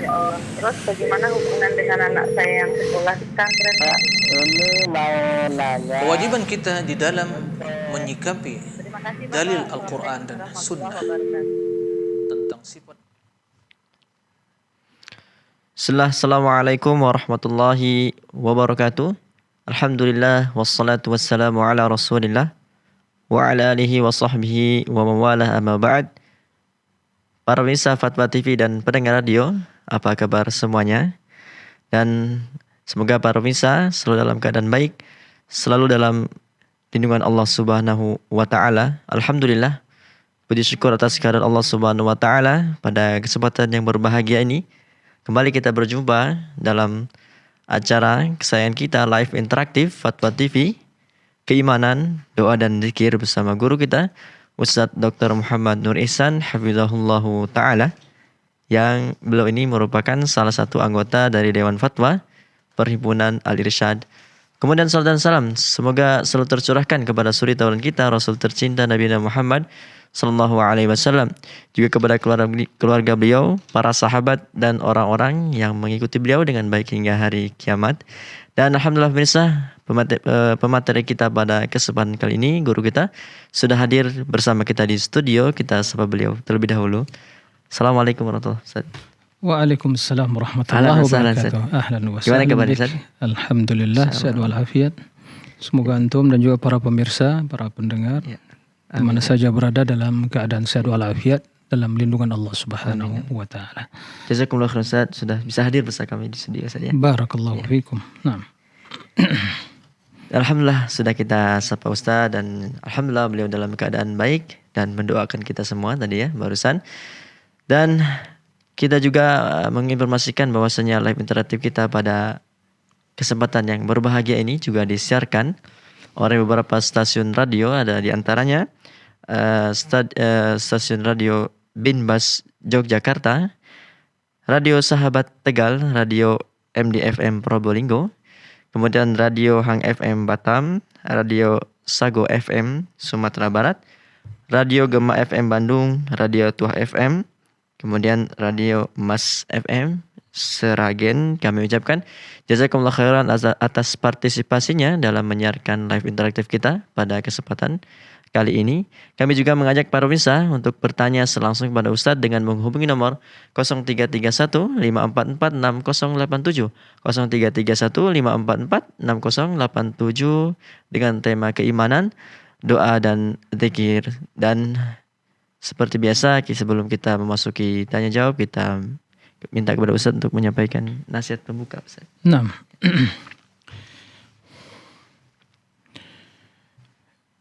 Ya Allah. Terus bagaimana hubungan dengan anak saya yang sekolah di pesantren, Pak? Ini mau nanya. Kewajiban kita di dalam menyikapi Terima kasih, dalil Bapak. Al-Quran Assalamualaikum dan warahmatullahi Sunnah wabarakatuh. tentang sifat. Assalamualaikum warahmatullahi wabarakatuh. Alhamdulillah wassalatu wassalamu ala Rasulillah wa ala alihi wa sahbihi wa mawalah amma ba'd. Para pemirsa Fatwa TV dan pendengar radio, apa kabar semuanya? Dan semoga para pemirsa selalu dalam keadaan baik, selalu dalam lindungan Allah Subhanahu wa taala. Alhamdulillah. Puji syukur atas kehadirat Allah Subhanahu wa taala pada kesempatan yang berbahagia ini. Kembali kita berjumpa dalam acara kesayangan kita live interaktif Fatwa TV, keimanan, doa dan zikir bersama guru kita Ustadz Dr. Muhammad Nur Ihsan hafizahullahu taala, yang beliau ini merupakan salah satu anggota dari Dewan Fatwa Perhimpunan Al-Irsyad. Kemudian salam dan salam semoga selalu tercurahkan kepada suri tauladan kita Rasul tercinta Nabi Muhammad sallallahu alaihi wasallam, juga kepada keluarga beliau, para sahabat dan orang-orang yang mengikuti beliau dengan baik hingga hari kiamat. Dan alhamdulillah pemirsa, pemateri kita pada kesempatan kali ini, guru kita sudah hadir bersama kita di studio. Kita sapa beliau terlebih dahulu. Assalamualaikum warahmatullahi wabarakatuh. Waalaikumsalam warahmatullahi wabarakatuh. Ahlan wa Gimana sahlan. kabar Ustaz? Alhamdulillah sehat walafiat. Semoga antum dan juga para pemirsa, para pendengar, di mana saja berada dalam keadaan sehat walafiat dalam lindungan Allah Subhanahu wa taala. Jazakumullah khairan Ustaz, sudah bisa hadir bersama kami di studio Ustaz ya. Barakallahu fikum. Naam. Alhamdulillah sudah kita sapa Ustaz, dan alhamdulillah beliau dalam keadaan baik dan mendoakan kita semua tadi ya barusan. Dan kita juga menginformasikan bahwasanya live interaktif kita pada kesempatan yang berbahagia ini juga disiarkan oleh beberapa stasiun radio, ada di antaranya stasiun radio Binbas Yogyakarta, Radio Sahabat Tegal, Radio MDFM Probolinggo, kemudian Radio Hang FM Batam, Radio Sago FM Sumatera Barat, Radio Gema FM Bandung, Radio Tuah FM, kemudian Radio Mas FM Seragen. Kami ucapkan jazakumullah khairan atas partisipasinya dalam menyiarkan live interaktif kita pada kesempatan kali ini. Kami juga mengajak para pemirsa untuk bertanya langsung kepada Ustadz dengan menghubungi nomor 0331 544 6087, 0331 544 6087 dengan tema keimanan, doa dan zikir. Dan seperti biasa, sebelum kita memasuki tanya jawab, kita minta kepada Ustadz untuk menyampaikan nasihat pembuka Ustadz. Naam.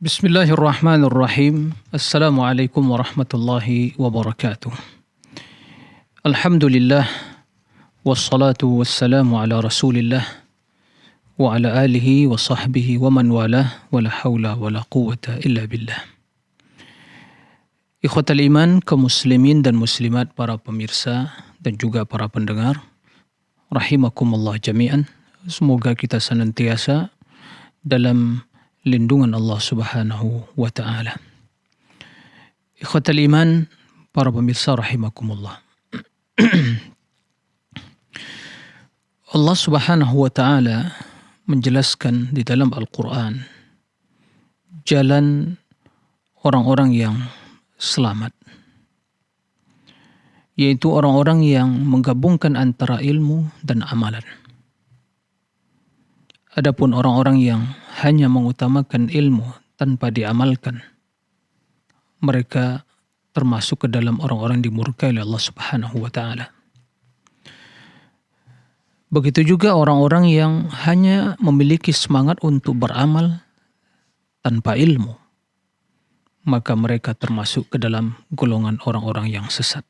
Bismillahirrahmanirrahim. Assalamualaikum warahmatullahi wabarakatuh. Alhamdulillah wassalatu wassalamu ala Rasulillah wa ala alihi wa sahbihi wa man walah, wa la haula wa la quwwata illa billah. Ikhwatal iman, kaum muslimin dan muslimat, para pemirsa dan juga para pendengar, rahimakumullah jami'an. Semoga kita senantiasa dalam lindungan Allah Subhanahu wa taala. Ikhwatal iman, para pemirsa rahimakumullah. Allah Subhanahu wa taala menjelaskan di dalam Al-Qur'an jalan orang-orang yang selamat, yaitu orang-orang yang menggabungkan antara ilmu dan amalan. Adapun orang-orang yang hanya mengutamakan ilmu tanpa diamalkan, mereka termasuk ke dalam orang-orang dimurkai oleh Allah Subhanahu wa taala. Begitu juga orang-orang yang hanya memiliki semangat untuk beramal tanpa ilmu, maka mereka termasuk ke dalam golongan orang-orang yang sesat.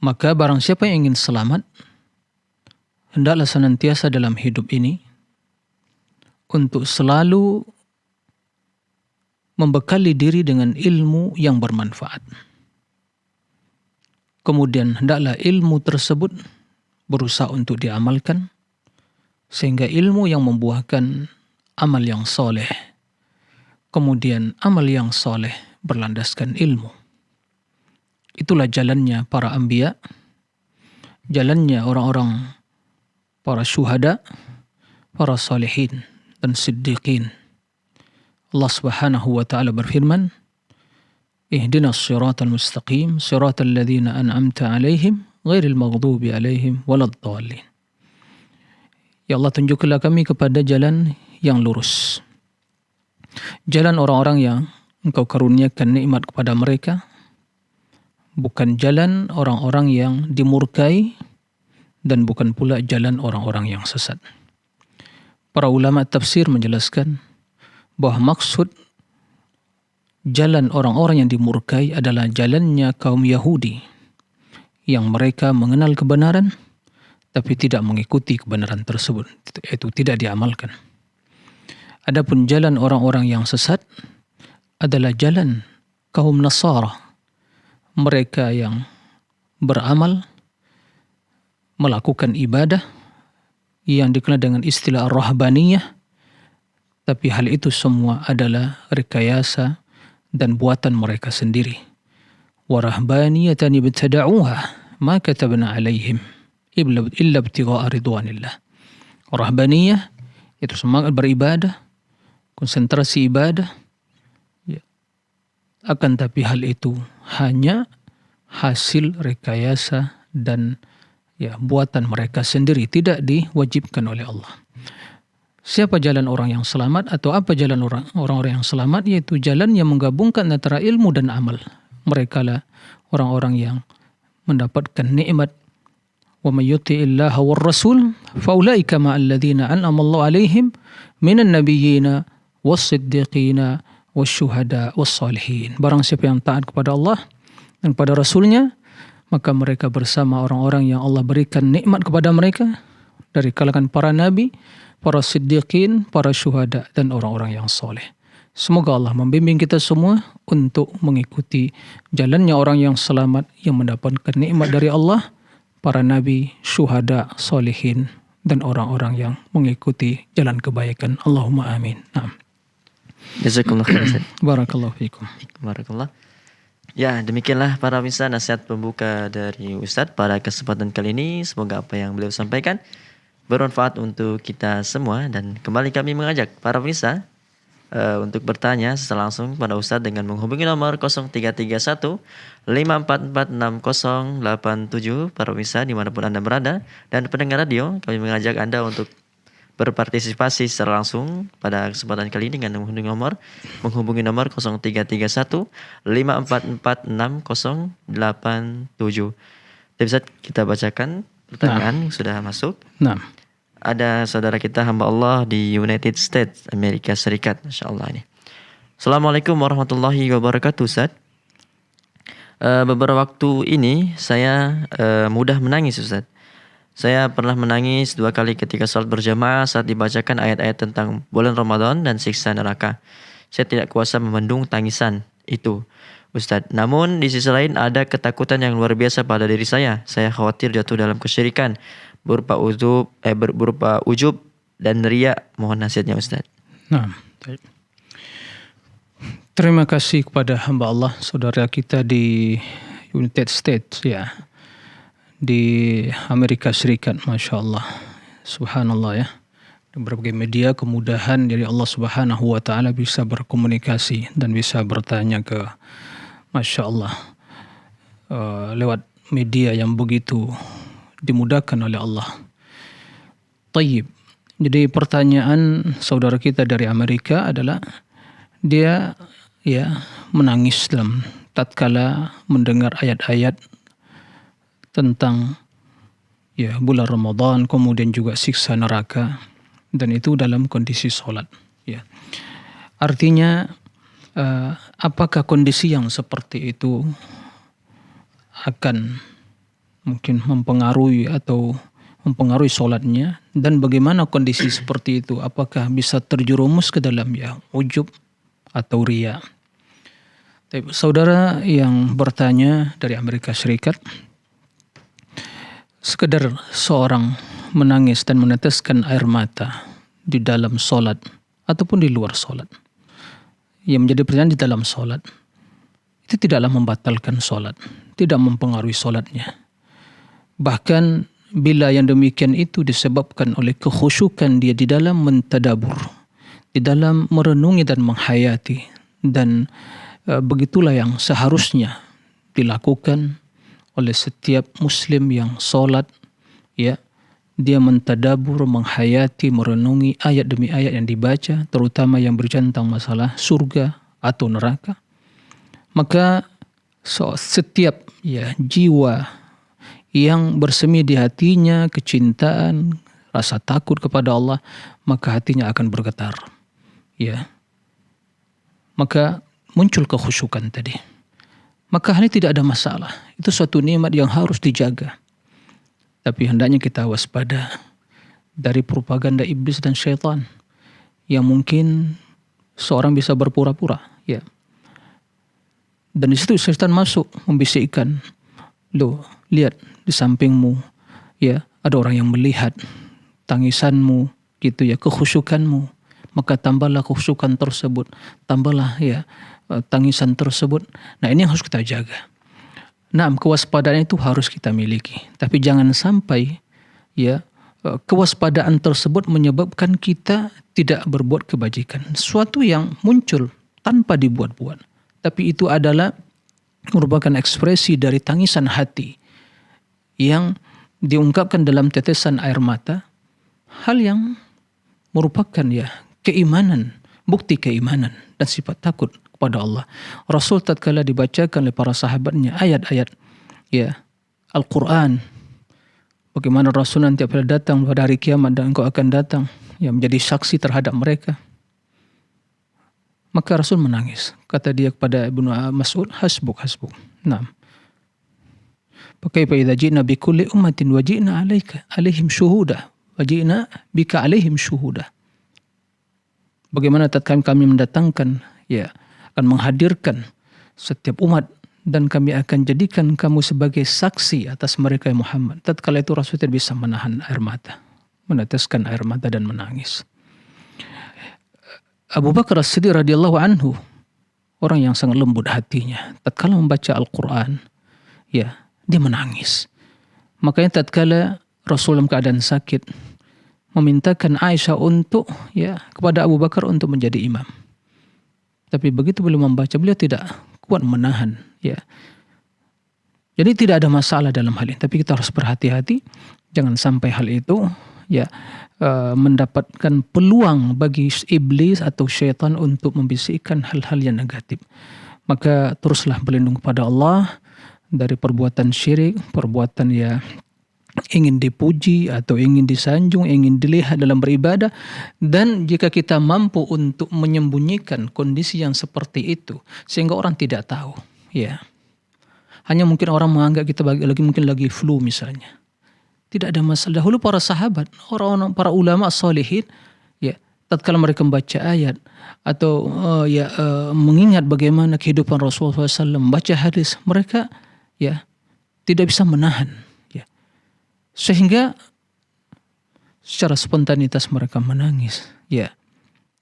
Maka barang siapa yang ingin selamat, hendaklah senantiasa dalam hidup ini untuk selalu membekali diri dengan ilmu yang bermanfaat. Kemudian hendaklah ilmu tersebut berusaha untuk diamalkan, sehingga ilmu yang membuahkan amal yang soleh, kemudian amal yang soleh berlandaskan ilmu. Itulah jalannya para anbiya, jalannya orang-orang para syuhada, para salihin dan siddiqin. Allah Subhanahu wa taala berfirman, "Ihdinas siratal mustaqim, siratal ladzina an'amta 'alaihim, ghairil maghdubi 'alaihim waladdallin." Ya Allah, tunjukkanlah kami kepada jalan yang lurus. Jalan orang-orang yang Engkau karuniakan nikmat kepada mereka, bukan jalan orang-orang yang dimurkai dan bukan pula jalan orang-orang yang sesat. Para ulama tafsir menjelaskan bahwa maksud jalan orang-orang yang dimurkai adalah jalannya kaum Yahudi yang mereka mengenal kebenaran tapi tidak mengikuti kebenaran tersebut, itu tidak diamalkan. Adapun jalan orang-orang yang sesat adalah jalan kaum Nasara, mereka yang beramal, melakukan ibadah yang dikenal dengan istilah rahbaniyah, tapi hal itu semua adalah rekayasa dan buatan mereka sendiri. Wa rahbaniyatan ibtada'uha ma katabna 'alaihim illa ibtigha'a ridwanillah. Rahbaniyah itu semangat beribadah, konsentrasi ibadah, akan tapi hal itu hanya hasil rekayasa dan buatan mereka sendiri, tidak diwajibkan oleh Allah. Siapa jalan orang yang selamat atau apa jalan orang-orang yang selamat? Yaitu jalan yang menggabungkan antara ilmu dan amal. Mereka lah orang-orang yang mendapatkan nikmat. Wa may yuti'illaha war rasul fa ulaika ma'al ladzina an'ama Allahu 'alaihim minan nabiyyina was-siddiqina wasyuhada wassalihin. Barang siapa yang taat kepada Allah dan kepada Rasulnya, maka mereka bersama orang-orang yang Allah berikan nikmat kepada mereka dari kalangan para nabi, para siddiqin, para syuhada, dan orang-orang yang soleh. Semoga Allah membimbing kita semua untuk mengikuti jalannya orang yang selamat yang mendapatkan nikmat dari Allah, para nabi, syuhada, solihin, dan orang-orang yang mengikuti jalan kebaikan. Allahumma amin. Naam. Jazakumullah khairan Ustaz. Barakallahu fiikum. Barakallah. Ya, demikianlah para pemirsa nasihat pembuka dari Ustadz pada kesempatan kali ini. Semoga apa yang beliau sampaikan bermanfaat untuk kita semua, dan kembali kami mengajak para pemirsa untuk bertanya secara langsung pada Ustadz dengan menghubungi nomor 0331 5446087 para pemirsa dimanapun Anda berada, dan pendengar radio, kami mengajak Anda untuk berpartisipasi secara langsung pada kesempatan kali ini dengan menghubungi nomor 0331 5446087. Bisa kita bacakan pertanyaan yang sudah masuk. Nah, ada saudara kita hamba Allah di United States, Amerika Serikat, Masya Allah ini. Assalamualaikum warahmatullahi wabarakatuh, Ustaz. Beberapa waktu ini saya mudah menangis, Ustaz. Saya pernah menangis 2 kali ketika salat berjamaah saat dibacakan ayat-ayat tentang bulan Ramadan dan siksa neraka. Saya tidak kuasa membendung tangisan itu, Ustadz. Namun di sisi lain ada ketakutan yang luar biasa pada diri saya. Saya khawatir jatuh dalam kesyirikan berupa ujub dan riya. Mohon nasihatnya, Ustadz. Nah, baik. Terima kasih kepada hamba Allah, saudara kita di United States, ya, di Amerika Serikat, Masya Allah, Subhanallah ya. Di berbagai media kemudahan dari Allah Subhanahu wa ta'ala bisa berkomunikasi dan bisa bertanya ke Masya Allah lewat media yang begitu dimudahkan oleh Allah. Tayyib. Jadi pertanyaan saudara kita dari Amerika adalah dia menangis dalam tatkala mendengar ayat-ayat tentang bulan Ramadan, kemudian juga siksa neraka, dan itu dalam kondisi sholat. Ya. Artinya apakah kondisi yang seperti itu akan mungkin mempengaruhi sholatnya, dan bagaimana kondisi seperti itu, apakah bisa terjerumus ke dalam ujub atau riya. Saudara yang bertanya dari Amerika Serikat, sekedar seorang menangis dan meneteskan air mata di dalam sholat ataupun di luar sholat, yang menjadi pertanyaan di dalam sholat, itu tidaklah membatalkan sholat. tidak mempengaruhi solatnya. Bahkan bila yang demikian itu disebabkan oleh kekhusyukan dia di dalam mentadabur, di dalam merenungi dan menghayati, dan begitulah yang seharusnya dilakukan oleh setiap muslim yang solat, ya. Dia mentadabur, menghayati, merenungi ayat demi ayat yang dibaca, terutama yang berbicara tentang masalah surga atau neraka. Maka setiap jiwa yang bersemi di hatinya kecintaan, rasa takut kepada Allah, maka hatinya akan bergetar. Ya. Maka muncul kekhusyukan tadi. Maka hal ini tidak ada masalah. Itu suatu nikmat yang harus dijaga. Tapi hendaknya kita waspada dari propaganda iblis dan syaitan yang mungkin seorang bisa berpura-pura, ya. Dan di situ syaitan masuk membisikkan, "Loh, lihat di sampingmu, ya, ada orang yang melihat tangisanmu, gitu ya, kekhusyukanmu. Maka tambahlah kekhusyukan tersebut, tambahlah tangisan tersebut." Nah, ini yang harus kita jaga. Nah, kewaspadaan itu harus kita miliki. Tapi jangan sampai kewaspadaan tersebut menyebabkan kita tidak berbuat kebajikan. Suatu yang muncul tanpa dibuat-buat. Tapi itu adalah merupakan ekspresi dari tangisan hati yang diungkapkan dalam tetesan air mata. Hal yang merupakan keimanan, bukti keimanan dan sifat takut kepada Allah. Rasul tatkala dibacakan oleh para sahabatnya ayat-ayat Al-Quran, bagaimana Rasul nanti apabila datang pada hari kiamat dan engkau akan datang menjadi saksi terhadap mereka, maka Rasul menangis. Kata dia kepada Ibnu Mas'ud, hasbuk. Naam. Fakaifa idza ji'na bi kulli ummatin wa ji'na 'alaihim syuhuda wa ji'na bika 'alaihim syuhuda. Bagaimana tatkala kami mendatangkan akan menghadirkan setiap umat dan kami akan jadikan kamu sebagai saksi atas mereka ya Muhammad. Tatkala itu Rasul tidak bisa menahan air mata, meneteskan air mata dan menangis. Abu Bakar As-Siddiq radhiyallahu anhu, orang yang sangat lembut hatinya, tatkala membaca Al-Quran, dia menangis. Makanya tatkala Rasul dalam keadaan sakit memintakan Aisyah untuk kepada Abu Bakar untuk menjadi imam. Tapi begitu beliau membaca, beliau tidak kuat menahan. Jadi tidak ada masalah dalam hal ini. Tapi kita harus berhati-hati. Jangan sampai hal itu mendapatkan peluang bagi iblis atau syaitan untuk membisikkan hal-hal yang negatif. Maka teruslah berlindung kepada Allah dari perbuatan syirik, perbuatan ingin dipuji atau ingin disanjung, ingin dilihat dalam beribadah. Dan jika kita mampu untuk menyembunyikan kondisi yang seperti itu sehingga orang tidak tahu, hanya mungkin orang menganggap kita mungkin lagi flu misalnya, tidak ada masalah. Dahulu para sahabat, orang-orang para ulama salihin, tatkala mereka membaca ayat atau mengingat bagaimana kehidupan Rasulullah SAW, membaca hadis, mereka tidak bisa menahan. Sehingga secara spontanitas mereka menangis.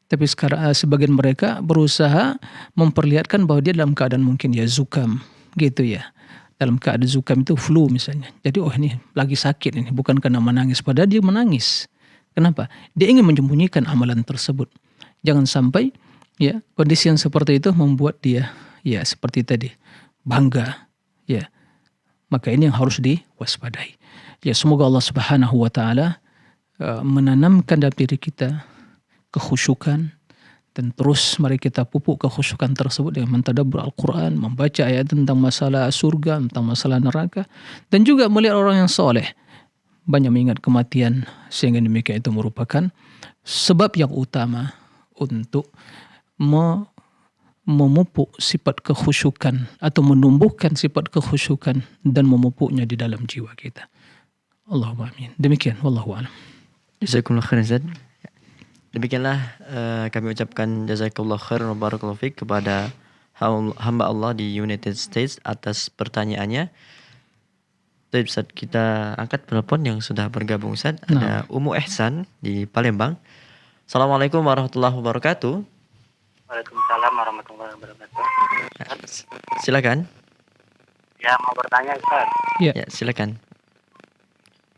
Tapi sekarang sebagian mereka berusaha memperlihatkan bahwa dia dalam keadaan mungkin zukam gitu dalam keadaan zukam itu flu misalnya. Jadi ini lagi sakit ini, bukan karena menangis. Padahal dia menangis. Kenapa? Dia ingin menyembunyikan amalan tersebut. Jangan sampai kondisi yang seperti itu membuat dia seperti tadi bangga. Maka ini yang harus diwaspadai. Semoga Allah Subhanahu wa taala menanamkan dalam diri kita kekhusyukan, dan terus mari kita pupuk kekhusyukan tersebut dengan mentadabbur Al-Quran, membaca ayat tentang masalah surga, tentang masalah neraka, dan juga melihat orang yang soleh banyak mengingat kematian, sehingga demikian itu merupakan sebab yang utama untuk memupuk sifat kekhusyukan atau menumbuhkan sifat kekhusyukan dan memupuknya di dalam jiwa kita. Allahumma amin. Demikian, wallahu a'lam. Jazakumullah khairan Ustaz. Demikianlah kami ucapkan jazakallah khairan wa barakallahu fiik kepada hamba Allah di United States atas pertanyaannya. Baik Ustaz, kita angkat telepon yang sudah bergabung Ustaz. Ada Umu Ihsan di Palembang. Assalamualaikum warahmatullahi wabarakatuh. Waalaikumsalam warahmatullahi wabarakatuh. Silakan. Ya mau bertanya Ustaz. Ya. Ya, silakan.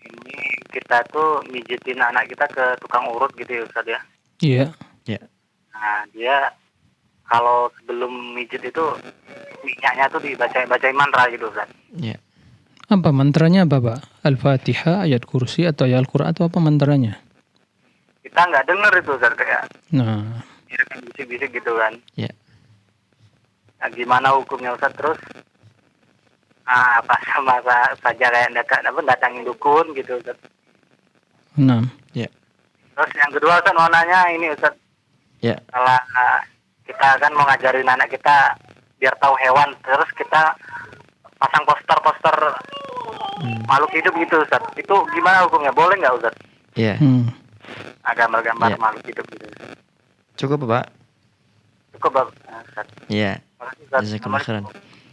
Ini kita tuh mijitin anak kita ke tukang urut gitu ya Ustaz ya. Iya. Ya. Nah dia kalau sebelum mijit itu minyaknya tuh dibacain mantra gitu Ustaz. Ya. Apa mantranya apa, Pak? Al-Fatihah, ayat kursi, atau ayat Al-Quran, atau apa mantranya? Kita nggak denger itu Ustaz, kayak Nah, bisik-bisik gitu kan. Ya. Nah, gimana hukumnya Ustaz? Terus apa sama saja kayak datangin dukun gitu Ustaz. nah. Ya. Terus yang kedua Ustaz mau nanya ini Ustaz. Ya. Kalau kita kan mau ngajarin anak kita biar tahu hewan, terus kita pasang poster-poster makhluk hidup gitu Ustaz. Itu gimana hukumnya? Boleh nggak Ustaz? Ya. Gambar-gambar Ya. makhluk hidup gitu. Cukup, Pak? Cukup Ustaz. Ya. Makasih Ustaz. Jazakallah khairan.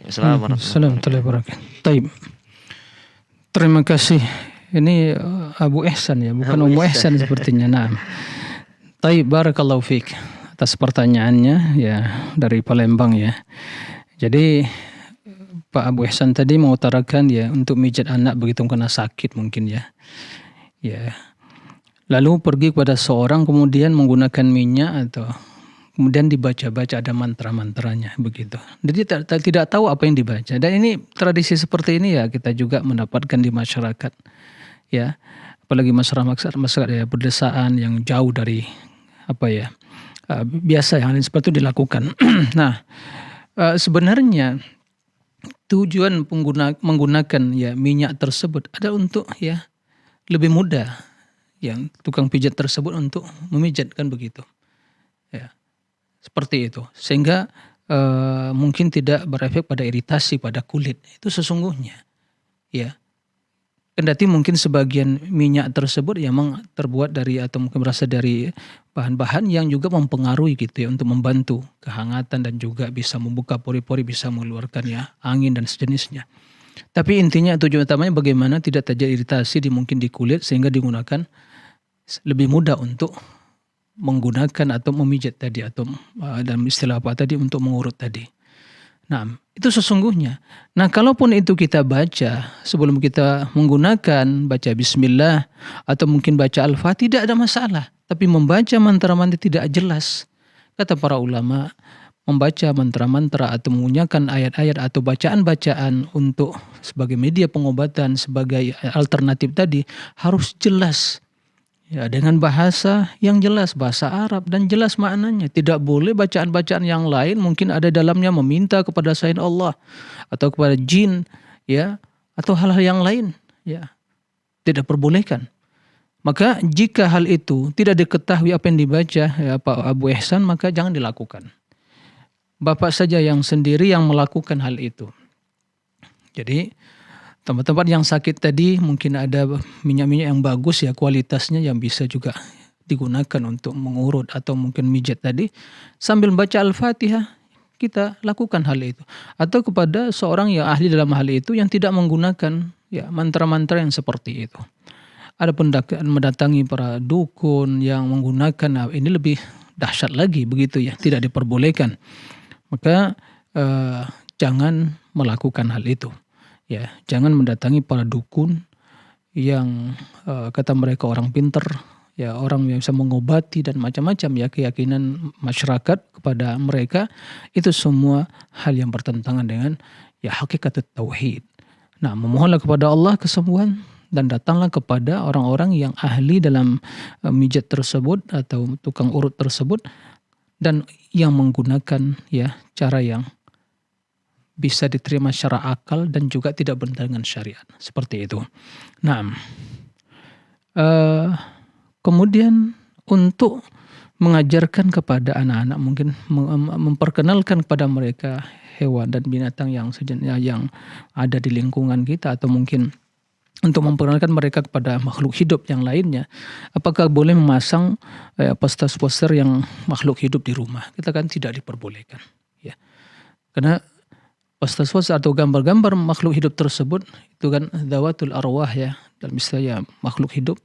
Assalamualaikum Assalamualaikum warahmatullahi wabarakatuh. Taib. Terima kasih. Ini Abu Ihsan ya, bukan Abu Ummu Ihsan. Ihsan sepertinya. Nah. Taib, barakallahu fiik atas pertanyaannya ya dari Palembang ya. Jadi Pak Abu Ihsan tadi mengutarakan ya untuk mijat anak begitu kena sakit mungkin ya. Ya. Lalu pergi kepada seorang kemudian menggunakan minyak atau kemudian dibaca-baca ada mantra-mantranya begitu. Jadi tidak tahu apa yang dibaca. Dan ini tradisi seperti ini ya kita juga mendapatkan di masyarakat. Ya. Apalagi masyarakat ya berdesaan yang jauh dari apa ya. Biasa yang seperti itu dilakukan. Nah, sebenarnya tujuan menggunakan ya minyak tersebut ada untuk ya lebih mudah yang tukang pijat tersebut untuk memijat kan begitu. Ya. Seperti itu. Sehingga mungkin tidak berefek pada iritasi pada kulit. Itu sesungguhnya. Ya. Kendati mungkin sebagian minyak tersebut ya memang terbuat dari atau mungkin berasal dari bahan-bahan yang juga mempengaruhi gitu ya untuk membantu kehangatan dan juga bisa membuka pori-pori, bisa mengeluarkan ya angin dan sejenisnya. Tapi intinya tujuan utamanya bagaimana tidak terjadi iritasi mungkin di kulit sehingga digunakan lebih mudah untuk menggunakan atau memijat tadi atau dalam istilah apa tadi untuk mengurut tadi. Nah, itu sesungguhnya. Nah, kalaupun itu kita baca sebelum kita menggunakan baca bismillah atau mungkin baca al-fatihah tidak ada masalah. Tapi membaca mantra-mantra tidak jelas. Kata para ulama, membaca mantra-mantra atau menggunakan ayat-ayat atau bacaan-bacaan untuk sebagai media pengobatan, sebagai alternatif tadi harus jelas. Ya, dengan bahasa yang jelas, bahasa Arab dan jelas maknanya. Tidak boleh bacaan-bacaan yang lain mungkin ada dalamnya meminta kepada selain Allah atau kepada jin ya atau hal-hal yang lain ya. Tidak perbolehkan. Maka jika hal itu tidak diketahui apa yang dibaca ya Pak Abu Ihsan maka jangan dilakukan. Bapak saja yang sendiri yang melakukan hal itu. Jadi tempat-tempat yang sakit tadi mungkin ada minyak-minyak yang bagus ya kualitasnya yang bisa juga digunakan untuk mengurut atau mungkin mijat tadi sambil baca Al-Fatihah kita lakukan hal itu atau kepada seorang yang ahli dalam hal itu yang tidak menggunakan ya mantra-mantra yang seperti itu. Adapun mendatangi para dukun yang menggunakan ini lebih dahsyat lagi begitu ya tidak diperbolehkan. Maka jangan melakukan hal itu. Ya, jangan mendatangi para dukun yang kata mereka orang pinter, ya orang yang bisa mengobati dan macam-macam ya keyakinan masyarakat kepada mereka itu semua hal yang bertentangan dengan ya hakikat tauhid. Nah, memohonlah kepada Allah kesembuhan dan datanglah kepada orang-orang yang ahli dalam mijat tersebut atau tukang urut tersebut dan yang menggunakan ya cara yang bisa diterima secara akal dan juga tidak bertentangan dengan syariat. Seperti itu. Nah, kemudian untuk mengajarkan kepada anak-anak mungkin memperkenalkan kepada mereka hewan dan binatang yang sejenisnya yang ada di lingkungan kita atau mungkin untuk memperkenalkan mereka kepada makhluk hidup yang lainnya. Apakah boleh memasang poster-poster yang makhluk hidup di rumah? Kita kan tidak diperbolehkan. Ya. Karena poster-poster atau gambar-gambar makhluk hidup tersebut itu kan dawatul arwah ya dalam istilah makhluk hidup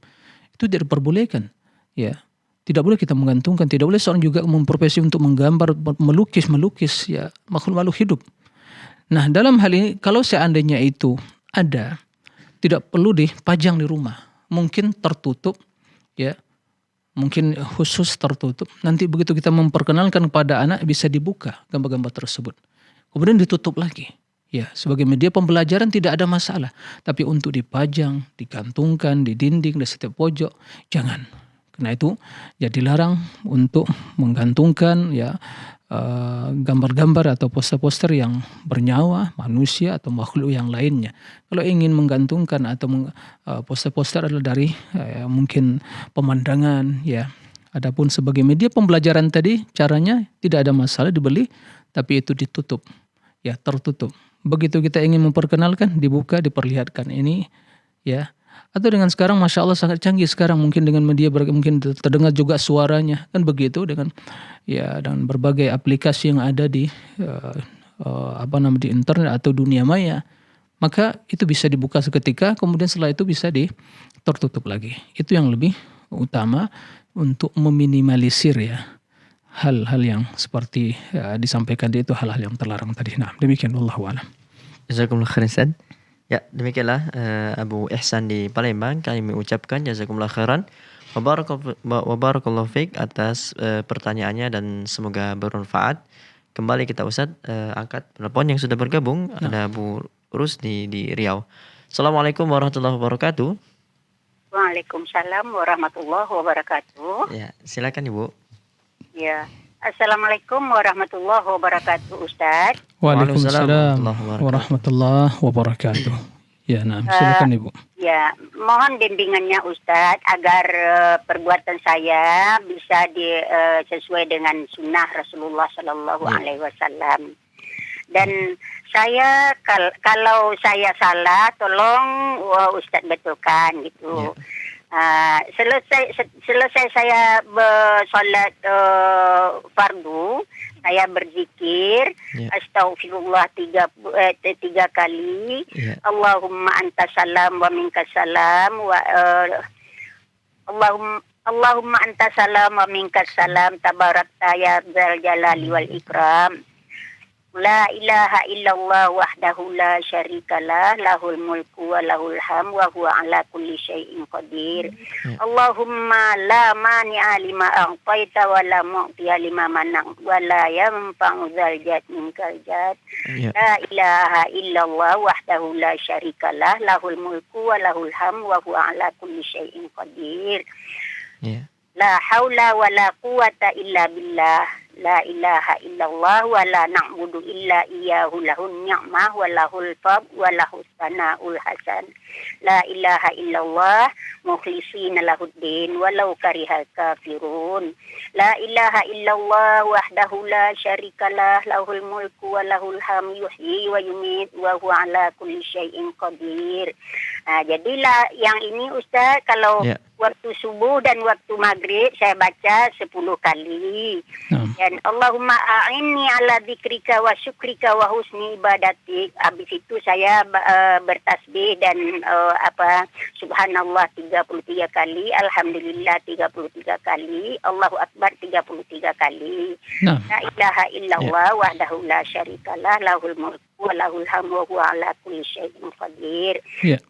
itu tidak diperbolehkan ya tidak boleh kita menggantungkan tidak boleh seorang juga memprofesi untuk menggambar melukis ya makhluk hidup Nah, dalam hal ini kalau seandainya itu ada, tidak perlu dipajang di rumah. Mungkin tertutup, ya. Mungkin khusus tertutup. Nanti begitu kita memperkenalkan kepada anak bisa dibuka gambar-gambar tersebut. Kemudian ditutup lagi. Ya, sebagai media pembelajaran tidak ada masalah. Tapi untuk dipajang, digantungkan di dinding, di setiap pojok, jangan. Karena itu ya dilarang untuk menggantungkan ya gambar-gambar atau poster-poster yang bernyawa, manusia atau makhluk yang lainnya. Kalau ingin menggantungkan atau poster-poster adalah dari mungkin pemandangan ya. Adapun sebagai media pembelajaran tadi caranya tidak ada masalah dibeli, tapi itu ditutup. Ya, tertutup. Begitu kita ingin memperkenalkan, dibuka, diperlihatkan ini ya. Atau dengan sekarang Masya Allah sangat canggih sekarang mungkin dengan media mungkin terdengar juga suaranya kan begitu dengan ya dengan berbagai aplikasi yang ada di di internet atau dunia maya, maka itu bisa dibuka seketika, kemudian setelah itu bisa tertutup lagi. Itu yang lebih utama untuk meminimalisir ya hal-hal yang seperti disampaikan itu hal-hal yang terlarang tadi. Nah, demikian wallahu a'lam. Jazakumullah khairan Ustaz. Ya, demikianlah Abu Ihsan di Palembang. Kami mengucapkan jazakumullah khairan. Wa barakallahu fiik atas pertanyaannya dan semoga bermanfaat. Kembali kita Ustaz angkat telepon yang sudah bergabung. Ada Bu Rusdi di Riau. Assalamualaikum warahmatullahi wabarakatuh. Waalaikumsalam warahmatullahi wabarakatuh. Ya, silakan Ibu. Ya. Assalamualaikum warahmatullahi wabarakatuh, Ustaz. Waalaikumsalam warahmatullahi wabarakatuh. Ya, nah, silakan Ibu. Ya, mohon bimbingannya Ustaz agar perbuatan saya bisa sesuai dengan sunnah Rasulullah Sallallahu Alaihi Wasallam. Dan saya kalau saya salah, tolong Ustaz betulkan gitu. Selesai saya bersolat fardu, saya berzikir astaghfirullah 3 kali. Allahumma anta salam wa minka salam wa Allahumma anta salam wa minka salam tabarakta ya dzal jalali wal ikram. La ilaha illallah wahdahu la syarikalah lahul mulku wa lahul ham wa huwa ala kulli syai'in qadir. Allahumma la mani'a lima a'taita wa la mu'tiya lima mana'ta wa la yanfa'u dzal jad minkal jad. La ilaha illallah wahdahu la syarikalah lahul mulku wa lahul ham wa huwa ala kulli syai'in qadir. La haula wa la quwata illa billah. La ilaha illallah wa la na'budu illa iyyahu lahun ni'mah wa lahul fadl wa lahus sana'ul hasan. La ilaha illallah mukhlishina lahuddin walau karihal kafirun. La ilaha illallah wahdahu la syarikalah lahul mulku wa lahul ham yuhyi wa yumit wa huwa ala kulli syai'in qadir. Jadilah yang ini Ustaz kalau waktu subuh dan waktu maghrib saya baca 10 kali. Dan Allahumma a'inni ala dzikrika wa syukrika wa husni ibadatik. Habis itu saya bertasbih dan subhanallah 33 kali, alhamdulillah 33 kali, Allahu akbar 33 kali. La ilaha illallah wahdahu la syarikalah lahul mulku wa lahul hamdu wa huwa ala kulli syai'in qadir.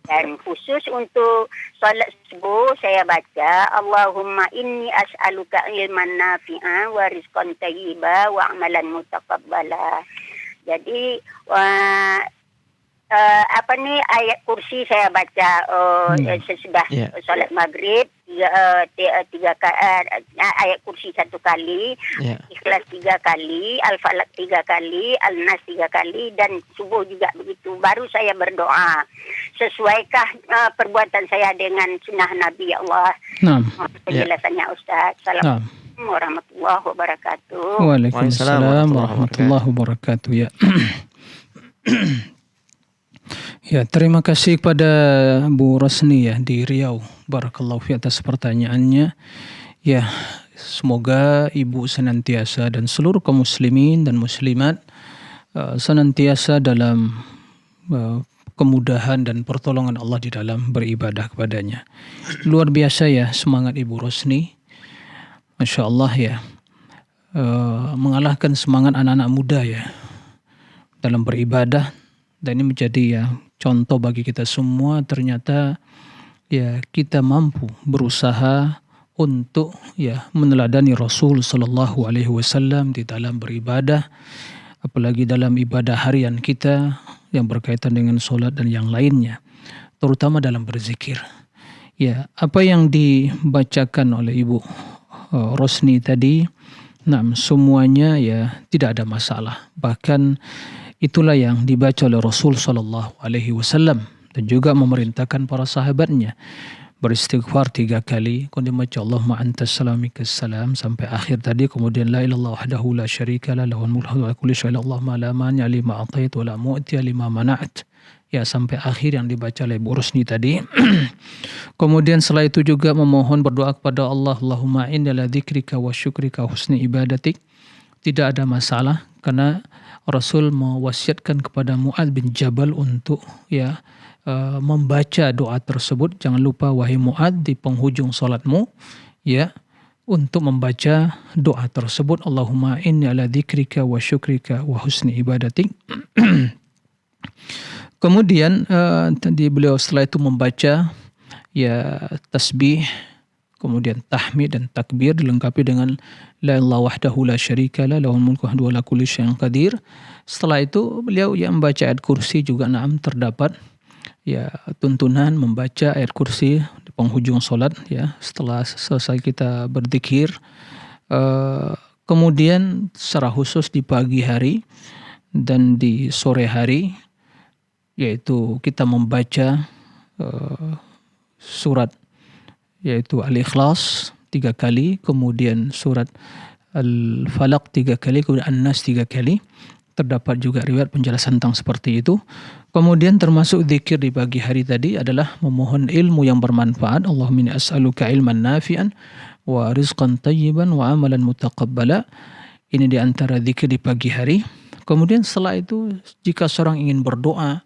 Dan khusus untuk salat subuh saya baca Allahumma inni as'aluka ilman nafi'a wa rizqan thayyiba wa amalan mutaqabbala. Jadi ayat kursi saya baca sesudah salat maghrib ayat kursi 1 kali, ikhlas 3 kali, al-falaq 3 kali, al-nas 3 kali, dan subuh juga begitu. Baru saya berdoa. Sesuaikah perbuatan saya dengan sunnah Nabi ya Allah? Penjelasannya Ustaz. Assalamualaikum warahmatullahi wabarakatuh. Waalaikumsalam warahmatullahi wabarakatuh. Ya. Ya, terima kasih kepada Bu Rosni ya di Riau. Barakallahu fi atas pertanyaannya. Ya, semoga Ibu senantiasa dan seluruh kaum muslimin dan muslimat senantiasa dalam kemudahan dan pertolongan Allah di dalam beribadah kepadanya. Luar biasa ya semangat Ibu Rosni. Masya Allah ya. Mengalahkan semangat anak-anak muda ya. dalam beribadah, dan ini menjadi ya contoh bagi kita semua. Ternyata ya kita mampu berusaha untuk ya meneladani Rasul sallallahu alaihi wasallam di dalam beribadah, apalagi dalam ibadah harian kita yang berkaitan dengan solat dan yang lainnya, terutama dalam berzikir. Ya, apa yang dibacakan oleh Ibu Rosni tadi, semuanya ya tidak ada masalah. Bahkan itulah yang dibaca oleh Rasul sallallahu alaihi wasallam, dan juga memerintahkan para sahabatnya beristighfar 3 kali, kemudian baca Allahumma antas salam minkas salam sampai akhir tadi, kemudian la ilallah wahdahu la syarika la lahul mulku wa kulli syai'in Allahumma la mani'a lima atait wa la mu'tiya lima mana'at, ya sampai akhir yang dibaca oleh Bu Rusni tadi. Kemudian setelah itu juga memohon berdoa kepada Allah, Allahumma inna la dzikrika wa syukrika husni ibadatik. Tidak ada masalah, karena Rasul mewasiatkan kepada Mu'adz bin Jabal untuk ya membaca doa tersebut. Jangan lupa wahai Mu'adz, di penghujung salatmu ya untuk membaca doa tersebut, Allahumma inni ala dzikrika wa syukrika wa husni ibadatik. Kemudian tadi beliau setelah itu membaca ya tasbih, kemudian tahmid dan takbir, dilengkapi dengan la ilaha wahdahu la syarika la lahul mulku wa huwa ala kulli syai'in qadir. Setelah itu beliau yang membaca ayat kursi juga terdapat ya tuntunan membaca ayat kursi di penghujung solat ya setelah selesai kita berzikir. Kemudian secara khusus di pagi hari dan di sore hari, yaitu kita membaca surat yaitu Al-Ikhlas 3 kali, kemudian surat Al-Falaq 3 kali, kemudian An-Nas 3 kali. Terdapat juga riwayat penjelasan tentang seperti itu. Kemudian termasuk zikir di pagi hari tadi adalah memohon ilmu yang bermanfaat. Allahumma inni as'aluka ilman nafi'an wa rizqan tayyiban wa amalan mutaqabbala. Ini di antara zikir di pagi hari. Kemudian setelah itu jika seorang ingin berdoa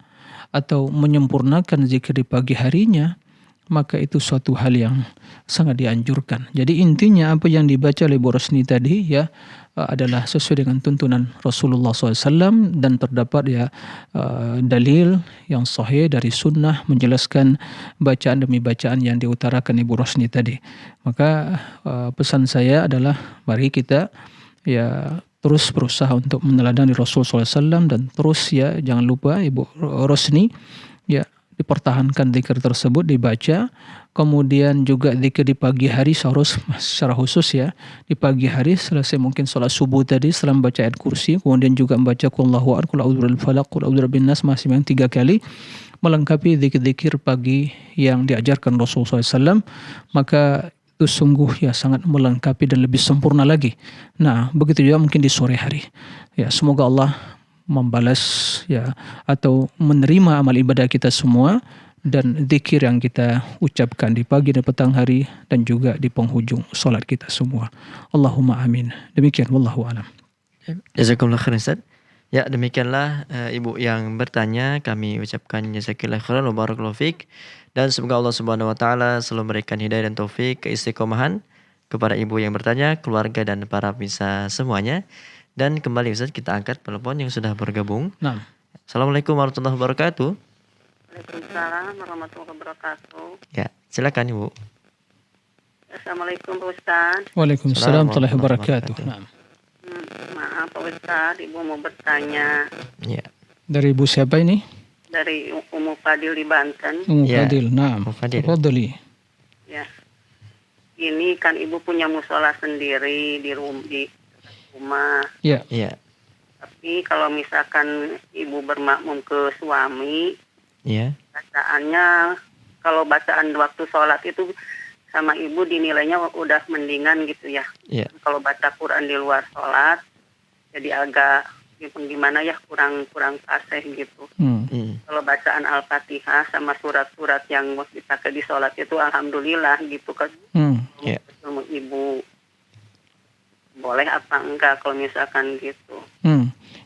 atau menyempurnakan zikir di pagi harinya, maka itu suatu hal yang sangat dianjurkan. Jadi intinya apa yang dibaca oleh Bu Rosni tadi ya adalah sesuai dengan tuntunan Rasulullah SAW, dan terdapat ya dalil yang sahih dari sunnah menjelaskan bacaan demi bacaan yang diutarakan Ibu Rosni tadi. Maka pesan saya adalah mari kita ya terus berusaha untuk meneladani Rasul SAW, dan terus ya jangan lupa Ibu Rosni ya dipertahankan zikir tersebut dibaca. Kemudian juga zikir di pagi hari secara khusus ya di pagi hari selesai mungkin sholat subuh tadi, setelah membaca ayat kursi, kemudian juga membaca qul huwallahu ahad, qul a'udzu birabbil falaq, qul a'udzu birabbin nas masing-masing 3 kali, melengkapi zikir-zikir pagi yang diajarkan Rasulullah SAW. Maka itu sungguh ya sangat melengkapi dan lebih sempurna lagi. Nah, begitu juga mungkin di sore hari. Ya, semoga Allah membalas ya atau menerima amal ibadah kita semua dan zikir yang kita ucapkan di pagi dan petang hari dan juga di penghujung solat kita semua. Allahumma amin. Demikian wallahu alam. Jazakumullah khairan Ustaz. Ya, demikianlah Ibu yang bertanya, kami ucapkan jazakallahu khairan wa barakallahu fiik, dan semoga Allah Subhanahu wa taala selalu memberikan hidayah dan taufik, keistiqomahan kepada Ibu yang bertanya, keluarga dan para pemirsa semuanya. Dan kembali Ustaz, kita angkat telepon yang sudah bergabung. Nah. Assalamualaikum warahmatullahi wabarakatuh. Waalaikumsalam warahmatullahi wabarakatuh. Ya, silakan Ibu. Assalamualaikum Pak Ustaz. Waalaikumsalam warahmatullahi wabarakatuh. Nah. Maaf Pak Ustaz, Ibu mau bertanya. Ya. Dari Ibu siapa ini? Dari Ummu Fadil di Banten. Ummu Ya. Fadil. Nah, Ummu Fadil. tafadhali. Ya. Ini kan Ibu punya musola sendiri di rumah. Ya. Ya. Tapi kalau misalkan Ibu bermakmum ke suami, Ya. bacaannya kalau bacaan waktu sholat itu sama Ibu dinilainya udah mendingan gitu ya. Ya. Kalau baca Quran di luar sholat jadi agak gimana ya, kurang fasih gitu. Kalau bacaan Al-Fatihah sama surat-surat yang dipakai di sholat itu alhamdulillah gitu kan. Ya. Ibu boleh apa enggak kalau misalkan gitu.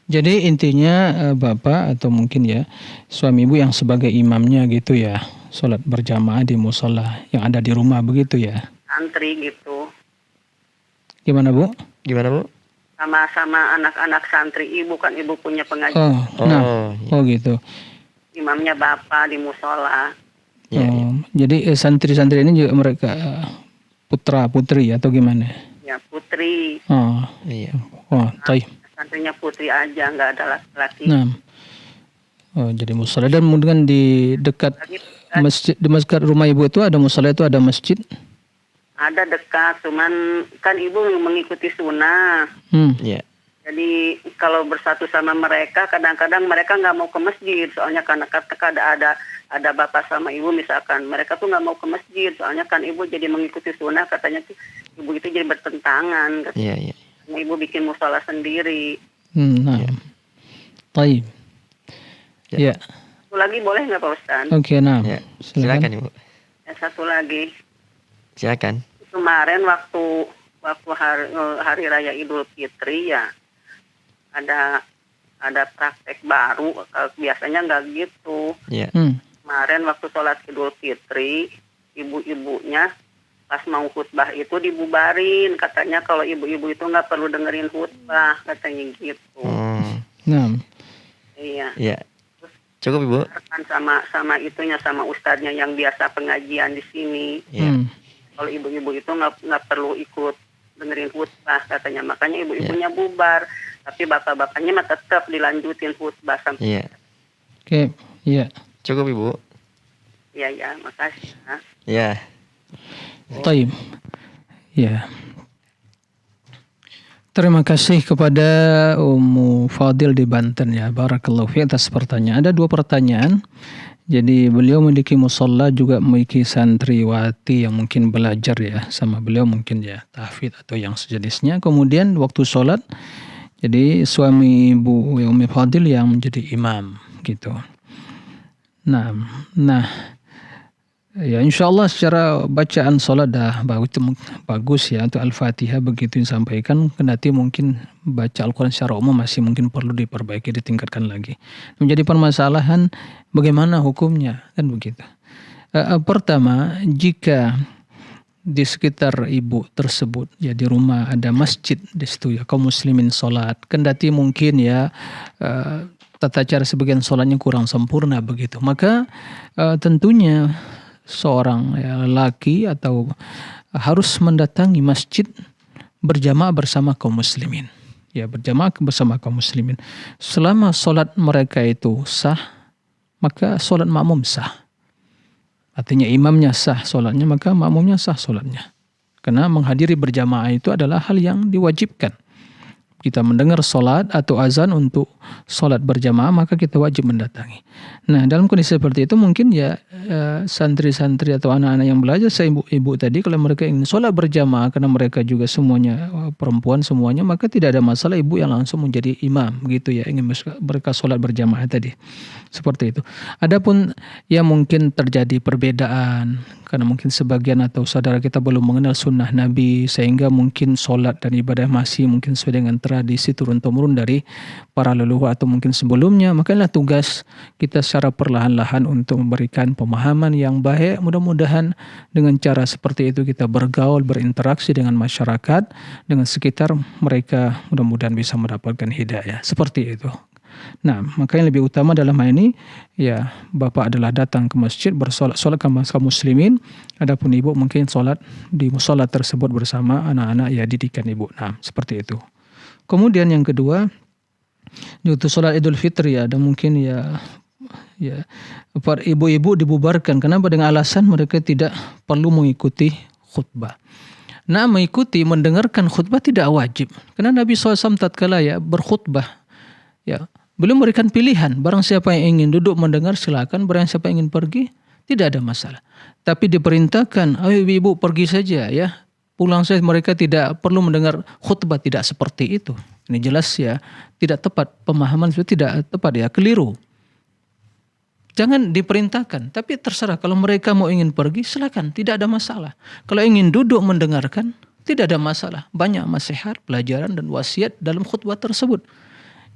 Jadi intinya Bapak atau mungkin ya suami Ibu yang sebagai imamnya gitu ya, sholat berjamaah di musola yang ada di rumah begitu ya. Antri gitu. Gimana Bu? Gimana Bu? sama-sama anak-anak santri ibu, kan ibu punya pengajian. Oh, gitu. Imamnya bapak di musola. Ya, Jadi santri-santri ini juga mereka putra putri atau gimana? Ya putri. iya. Taib. Santrinya putri aja, nggak ada laki-laki. Nah. Jadi musola, dan kemudian di dekat masjid, di masjid rumah ibu itu ada musola, itu ada masjid. Ada dekat, cuman kan ibu mengikuti sunnah. Iya. Jadi kalau bersatu sama mereka, kadang-kadang mereka nggak mau ke masjid, soalnya karena ada bapak sama ibu misalkan, mereka tuh nggak mau ke masjid, soalnya kan ibu jadi mengikuti sunnah, katanya tuh ibu itu jadi bertentangan. Iya. Ibu bikin musola sendiri. Nah. Taib. Ya. Satu lagi boleh nggak Pak Ustaz? Oke, nah. Ya. Silakan Ibu. Yang satu lagi. Silakan. Kemarin waktu hari raya Idul Fitri ya, ada praktek baru. Biasanya nggak gitu. Iya. Kemarin waktu sholat Idul Fitri, ibu-ibunya pas mau khutbah itu dibubarin. Katanya kalau ibu-ibu itu nggak perlu dengerin khutbah, katanya gitu. Nah. Iya. Iya. Cukup Ibu. Kan sama itunya, sama ustadznya yang biasa pengajian di sini. Iya. Kalau ibu-ibu itu nggak perlu ikut dengerin khutbah katanya, makanya ibu-ibunya bubar, tapi bapak-bapaknya mah tetap dilanjutin khutbah sampai. Iya. Oke, iya. Cukup Ibu. Iya, makasih. Iya. Taib. Ya. Terima kasih kepada Ummu Fadil di Banten ya. Barakallahu fi atas pertanyaan. Ada 2 pertanyaan. Jadi beliau memiliki musola, juga memiliki santriwati yang mungkin belajar ya sama beliau, mungkin ya tahfidz atau yang sejenisnya. Kemudian waktu sholat, jadi suami Ibu Ummu Fadil yang menjadi imam gitu. Nah, ya insyaallah secara bacaan sholat dah bagus ya, untuk Al-Fatihah begitu disampaikan. Kendati mungkin baca Al-Quran secara umum masih mungkin perlu diperbaiki, ditingkatkan lagi. Menjadi permasalahan bagaimana hukumnya, kan begitu. Pertama, jika di sekitar ibu tersebut ya, di rumah ada masjid di situ ya, kaum muslimin sholat, kendati mungkin ya tata cara sebagian sholatnya kurang sempurna begitu, maka tentunya seorang lelaki atau harus mendatangi masjid berjamaah bersama kaum muslimin. Ya, berjamaah bersama kaum muslimin. Selama sholat mereka itu sah, maka sholat makmum sah. Artinya imamnya sah sholatnya, maka makmumnya sah sholatnya. Karena menghadiri berjamaah itu adalah hal yang diwajibkan. Kita mendengar sholat atau azan untuk sholat berjamaah, maka kita wajib mendatangi. Nah, dalam kondisi seperti itu mungkin ya santri-santri atau anak-anak yang belajar, ibu tadi, kalau mereka ingin sholat berjamaah karena mereka juga semuanya perempuan semuanya, maka tidak ada masalah ibu yang langsung menjadi imam gitu ya, ingin mereka sholat berjamaah tadi. Seperti itu. Adapun yang mungkin terjadi perbedaan karena mungkin sebagian atau saudara kita belum mengenal sunnah Nabi, sehingga mungkin sholat dan ibadah masih mungkin sesuai dengan tradisi turun-temurun dari para leluhur atau mungkin sebelumnya, makanya tugas kita secara perlahan-lahan untuk memberikan pemahaman yang baik. Mudah-mudahan dengan cara seperti itu kita bergaul, berinteraksi dengan masyarakat, dengan sekitar mereka, mudah-mudahan bisa mendapatkan hidayah. Seperti itu. Nah, maka yang lebih utama dalam hal ini ya, bapak adalah datang ke masjid bersolat kaum muslimin, adapun ibu mungkin solat di musola tersebut bersama anak-anak ya didikan ibu. Nah, seperti itu. Kemudian yang kedua, waktu solat Idul Fitri ya, ada mungkin ya para ibu-ibu dibubarkan. Kenapa? Dengan alasan mereka tidak perlu mengikuti khutbah. Nah, mengikuti mendengarkan khutbah tidak wajib. Karena Nabi SAW tatkala ya berkhutbah ya, beliau memberikan pilihan, barang siapa yang ingin duduk mendengar silakan, barang siapa yang ingin pergi tidak ada masalah. Tapi diperintahkan, ayo ibu pergi saja ya, pulang saja, mereka tidak perlu mendengar khutbah, tidak seperti itu. Ini jelas ya tidak tepat, pemahaman itu tidak tepat ya, keliru. Jangan diperintahkan, tapi terserah, kalau mereka mau ingin pergi silakan, tidak ada masalah. Kalau ingin duduk mendengarkan tidak ada masalah. Banyak nasihat, pelajaran dan wasiat dalam khutbah tersebut.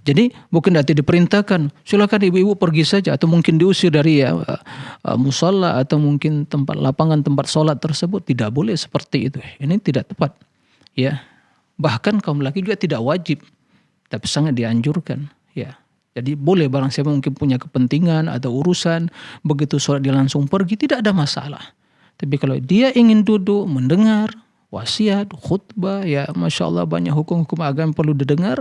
Jadi bukan nanti diperintahkan silakan ibu-ibu pergi saja, atau mungkin diusir dari musola atau mungkin lapangan tempat sholat tersebut. Tidak boleh seperti itu. Ini tidak tepat. Ya, Bahkan kaum laki juga tidak wajib, tapi sangat dianjurkan. Ya, jadi boleh barang siapa mungkin punya kepentingan atau urusan, begitu sholat dia langsung pergi, tidak ada masalah. Tapi kalau dia ingin duduk mendengar wasiat, khutbah, ya Masya Allah banyak hukum-hukum agama yang perlu didengar,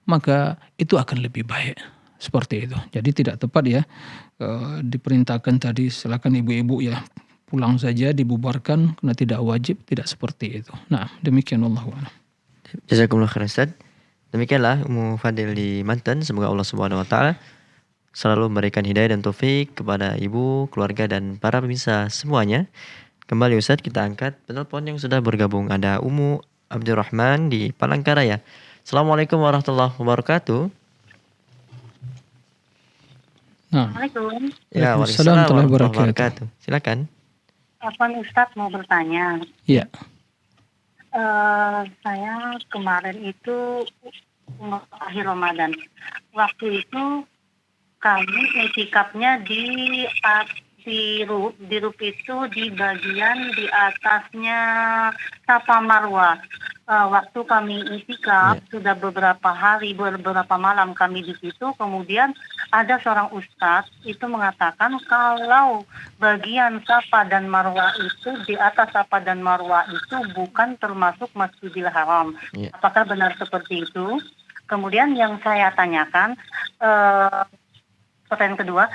maka itu akan lebih baik. Seperti itu. Jadi tidak tepat ya diperintahkan tadi silakan ibu-ibu ya pulang saja dibubarkan karena tidak wajib, tidak seperti itu. Nah, demikian Wallahu a'lam. Jazakumullah khairan Ustaz. Demikianlah Ummu Fadil di Banten. Semoga Allah Subhanahu wa taala selalu memberikan hidayah dan taufik kepada ibu, keluarga dan para pemirsa semuanya. Kembali Ustaz, kita angkat penelpon yang sudah bergabung. Ada Ummu Abdurrahman di Palangkaraya. Assalamualaikum warahmatullahi wabarakatuh. Nah, Assalamualaikum. Ya, Waalaikumsalam waalaikumsalam warahmatullahi warahmatullahi wabarakatuh. Silakan. Afwan Ustadz mau bertanya. ya. Saya kemarin itu akhir Ramadan. Waktu itu kami itikafnya di RUP itu di bagian di atasnya Safa Marwa. Waktu kami itikaf sudah beberapa hari, beberapa malam kami di situ. Kemudian ada seorang ustadz itu mengatakan kalau bagian Safa dan Marwa itu di atas Safa dan Marwa itu bukan termasuk Masjidil Haram. Ya. Apakah benar seperti itu? Kemudian yang saya tanyakan, pertanyaan kedua,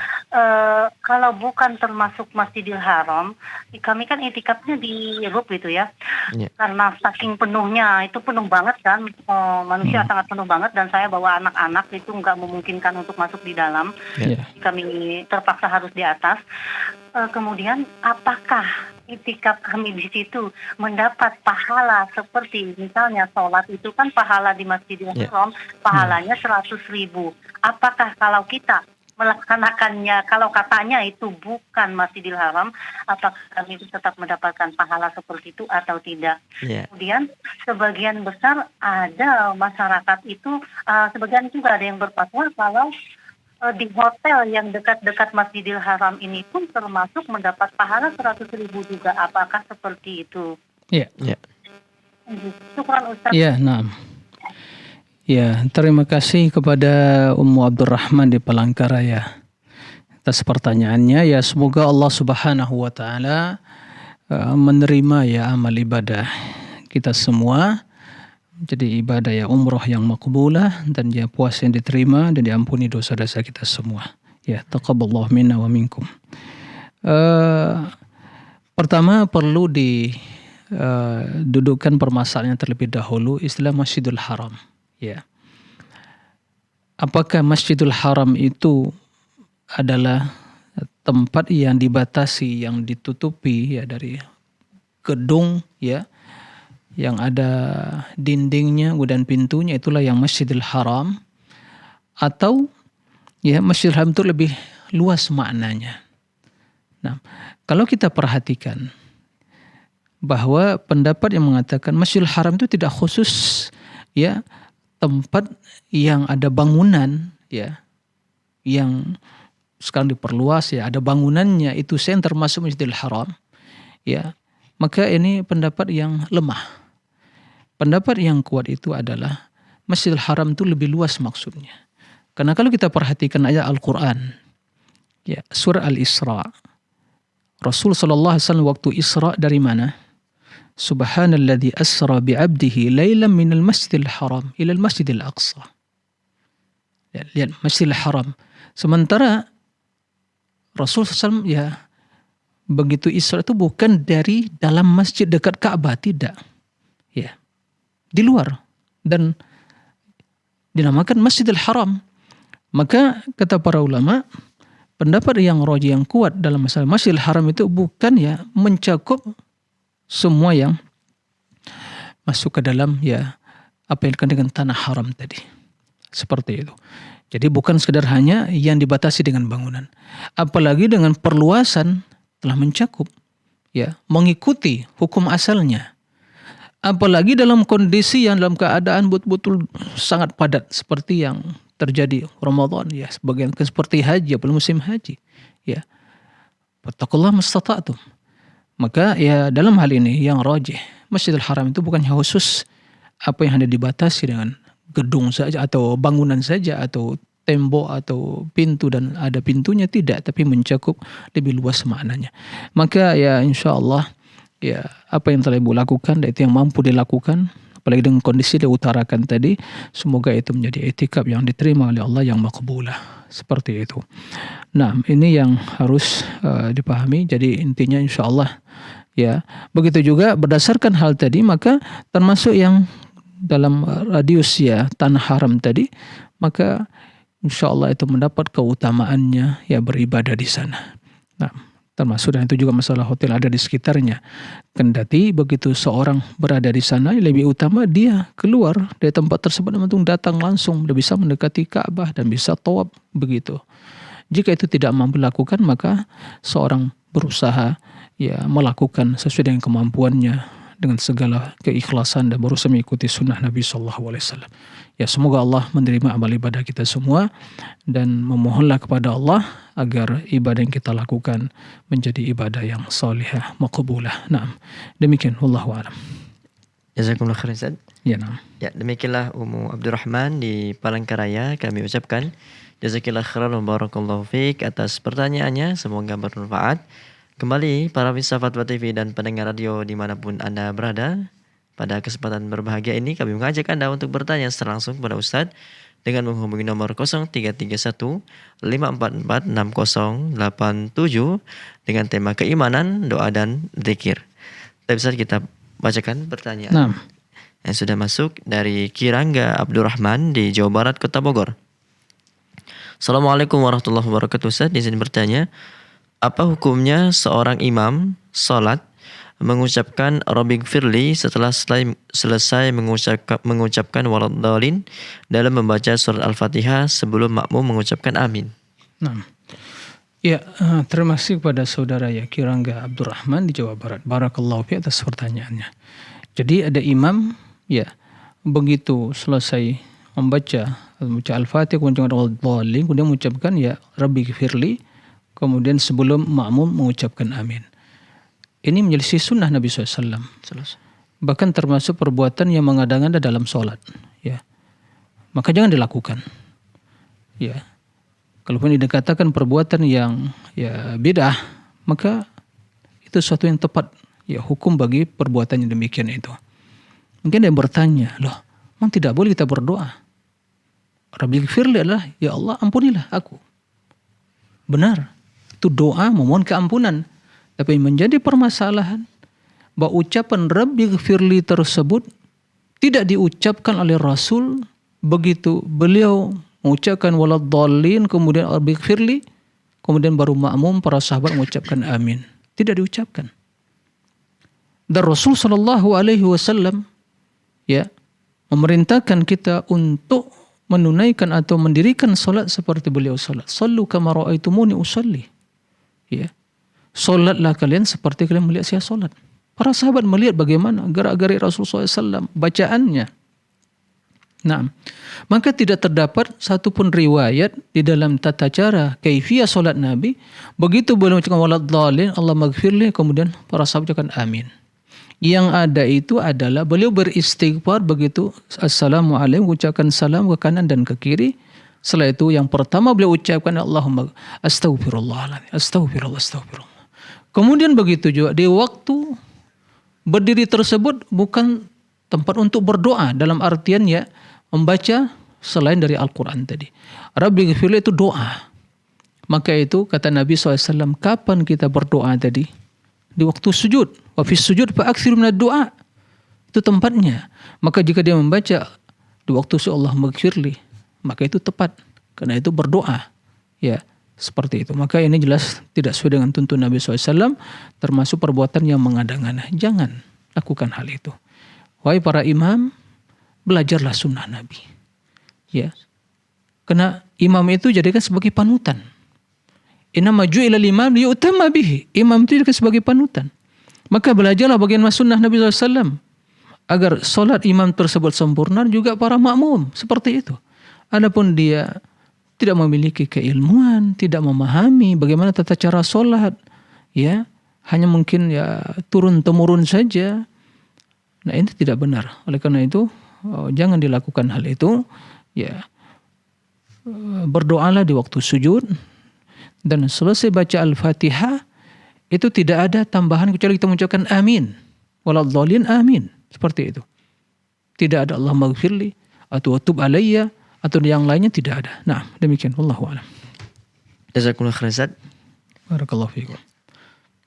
kalau bukan termasuk Masjidil Haram, kami kan itikafnya di RUP gitu ya. Ya. Karena saking penuhnya, itu penuh banget kan, manusia sangat penuh banget dan saya bawa anak-anak itu nggak memungkinkan untuk masuk di dalam. Ya. Kami terpaksa harus di atas. Kemudian apakah itikaf kami di situ mendapat pahala seperti misalnya sholat itu kan pahala di Masjidil Haram, pahalanya 100.000. Apakah kalau kita melaksanakannya, kalau katanya itu bukan Masjidil Haram, apakah kami tetap mendapatkan pahala seperti itu atau tidak? Ya. Kemudian sebagian besar ada masyarakat itu, sebagian juga ada yang berfatwa kalau di hotel yang dekat-dekat Masjidil Haram ini pun termasuk mendapat pahala 100.000 juga. Apakah seperti itu? Ya. Ya. Syukran Ustaz. Ya, nah. Ya, terima kasih kepada Ummu Abdurrahman di Palangkaraya atas pertanyaannya. Ya, semoga Allah Subhanahu wa taala menerima ya amal ibadah kita semua. Jadi ibadah ya umroh yang makbulah dan ya puasa yang diterima dan diampuni dosa-dosa kita semua. Ya, taqabbalallahu minna wa minkum. Pertama perlu dudukkan permasalahannya terlebih dahulu istilah Masjidil Haram. Ya. Apakah Masjidil Haram itu adalah tempat yang dibatasi, yang ditutupi ya dari gedung ya yang ada dindingnya dan pintunya, itulah yang Masjidil Haram, atau ya Masjidil Haram itu lebih luas maknanya. Nah, kalau kita perhatikan bahwa pendapat yang mengatakan Masjidil Haram itu tidak khusus ya tempat yang ada bangunan ya yang sekarang diperluas ya ada bangunannya itu yang termasuk Masjidil Haram ya, maka ini pendapat yang lemah. Pendapat yang kuat itu adalah Masjidil Haram itu lebih luas maksudnya. Karena kalau kita perhatikan ayat Al-Quran ya surah Al-Isra, Rasul SAW waktu Isra dari mana? Subhanalladzi asra bi'abdihi laylan minal masjidil haram ilal masjidil aqsa. Ya, lihat Masjidil Haram. Sementara Rasul SAW ya begitu Isra itu bukan dari dalam masjid dekat Ka'bah, tidak. Ya. Di luar dan dinamakan Masjidil Haram. Maka kata para ulama, pendapat yang rajih yang kuat dalam masalah Masjidil Haram itu bukan ya mencakup semua yang masuk ke dalam ya apa yang dikenal dengan tanah haram tadi. Seperti itu. Jadi bukan sekedar hanya yang dibatasi dengan bangunan. Apalagi dengan perluasan telah mencakup ya mengikuti hukum asalnya. Apalagi dalam kondisi yang dalam keadaan betul-betul sangat padat seperti yang terjadi Ramadan ya, sebagian seperti haji, apalagi musim haji ya. Fattaqullaha mastata'tum. Maka ya dalam hal ini yang rajih Masjidil Haram itu bukan khusus apa yang hanya dibatasi dengan gedung saja atau bangunan saja atau tembok atau pintu dan ada pintunya, tidak, tapi mencakup lebih luas maknanya. Maka ya insya-Allah ya apa yang telah Ibu lakukan dan itu yang mampu dilakukan, apalagi dengan kondisi dia utarakan tadi, semoga itu menjadi etikab yang diterima oleh Allah yang maqbulah, seperti itu. Nah, ini yang harus dipahami. Jadi intinya insya-Allah ya, begitu juga berdasarkan hal tadi, maka termasuk yang dalam radius ya tanah haram tadi, maka insya-Allah itu mendapat keutamaannya ya beribadah di sana. Nah, termasuk dan itu juga masalah hotel ada di sekitarnya. Kendati begitu seorang berada di sana, lebih utama dia keluar dari tempat tersebut dan datang langsung, dia bisa mendekati Ka'bah dan bisa tawaf begitu. Jika itu tidak mampu lakukan, maka seorang berusaha ya melakukan sesuai dengan kemampuannya dengan segala keikhlasan dan berusaha mengikuti sunnah Nabi SAW. Ya, semoga Allah menerima amal ibadah kita semua dan memohonlah kepada Allah agar ibadah yang kita lakukan menjadi ibadah yang salihah maqbulah. Naam. Demikian, wallahu a'lam. Jazakumullah khairan Ustaz. Ya, naam. Ya, demikianlah Ummu Abdurrahman di Palangkaraya. Kami ucapkan jazakillah khairan wa barakallahu fiik atas pertanyaannya. Semoga bermanfaat. Kembali para pemirsa Fatwa TV dan pendengar radio dimanapun Anda berada, pada kesempatan berbahagia ini kami mengajak Anda untuk bertanya secara langsung kepada Ustadz dengan menghubungi nomor 0331 544 6087 dengan tema keimanan, doa dan zikir. Tapi bisa kita bacakan pertanyaan Naam. yang sudah masuk dari Kirangga Abdurrahman di Jawa Barat, Kota Bogor. Assalamualaikum warahmatullahi wabarakatuh. Ustadz, di sini bertanya, apa hukumnya seorang imam salat mengucapkan Rabbighfirli setelah selesai mengucapkan waladdallin dalam membaca surat Al-Fatihah sebelum makmum mengucapkan amin? Nah, ya, terima kasih kepada saudara ya Kirangga Abdurrahman di Jawa Barat. Barakallahu fi atas pertanyaannya. Jadi ada imam ya, begitu selesai membaca Al-Fatihah kemudian mengucapkan ya Rabbighfirli, kemudian sebelum makmum mengucapkan amin. Ini menyelisih sunnah Nabi SAW. Bahkan termasuk perbuatan yang mengada-ngada dalam sholat. Ya. Maka jangan dilakukan. Ya. Kalaupun dikatakan perbuatan yang ya bid'ah, maka itu sesuatu yang tepat. Ya, hukum bagi perbuatan yang demikian itu. Mungkin ada yang bertanya, loh, memang tidak boleh kita berdoa? Rabbighfirli adalah, ya Allah ampunilah aku. Benar. Itu doa memohon keampunan. Tapi menjadi permasalahan bahwa ucapan Rabbighfirli tersebut tidak diucapkan oleh Rasul begitu beliau mengucapkan waladdallin kemudian Rabbighfirli, kemudian baru makmum para sahabat mengucapkan amin. Tidak diucapkan. Dan Rasul sallallahu alaihi wasallam ya memerintahkan kita untuk menunaikan atau mendirikan salat seperti beliau salat. Sallu kama ra'aitumuni usalli. Ya. Salatlah kalian seperti kalian melihat saya salat. Para sahabat melihat bagaimana gerak-gerik Rasulullah SAW, bacaannya. Nah, maka tidak terdapat satupun riwayat di dalam tata cara kaifiyah salat Nabi. Begitu beliau mengucapkan waladdallin, Allah maghfirli, kemudian para sahabat ucapkan amin. Yang ada itu adalah beliau beristighfar begitu assalamualaikum, ucapkan salam ke kanan dan ke kiri. Setelah itu yang pertama beliau ucapkan Allahumma astaghfirullahaladzim, astagfirullah. Kemudian begitu juga di waktu berdiri tersebut bukan tempat untuk berdoa dalam artian ya membaca selain dari Al-Quran tadi. Rabbighfirli itu doa. Maka itu kata Nabi SAW, kapan kita berdoa tadi? Di waktu sujud. Wa fis sujud fa'aktsiru minad du'a. Itu tempatnya. Maka jika dia membaca di waktu sujud Allah maghfirli, maka itu tepat. Karena itu berdoa. Ya, seperti itu. Maka ini jelas tidak sesuai dengan tuntunan Nabi SAW, termasuk perbuatan yang mengada-ngada. Jangan lakukan hal itu. Wahai para imam, belajarlah sunnah Nabi. Ya, karena imam itu jadikan sebagai panutan. Innama ju'ilal imam liyutamma bihi. Imam itu jadikan sebagai panutan. Maka belajarlah bagaimana sunnah Nabi SAW agar solat imam tersebut sempurna, juga para makmum seperti itu. Adapun dia tidak memiliki keilmuan, tidak memahami bagaimana tata cara solat, ya hanya mungkin ya turun temurun saja. Nah, ini tidak benar. Oleh karena itu jangan dilakukan hal itu. Ya, berdoalah di waktu sujud, dan selesai baca Al-Fatihah itu tidak ada tambahan kecuali kita mengucapkan amin. Waladhdallin amin. Seperti itu. Tidak ada Allahumma ghfirli atau tub alayya atau yang lainnya, tidak ada. Nah, demikian. Wallahu a'lam. Jazakumullah khairan Ustaz. Barakallahu fiikum.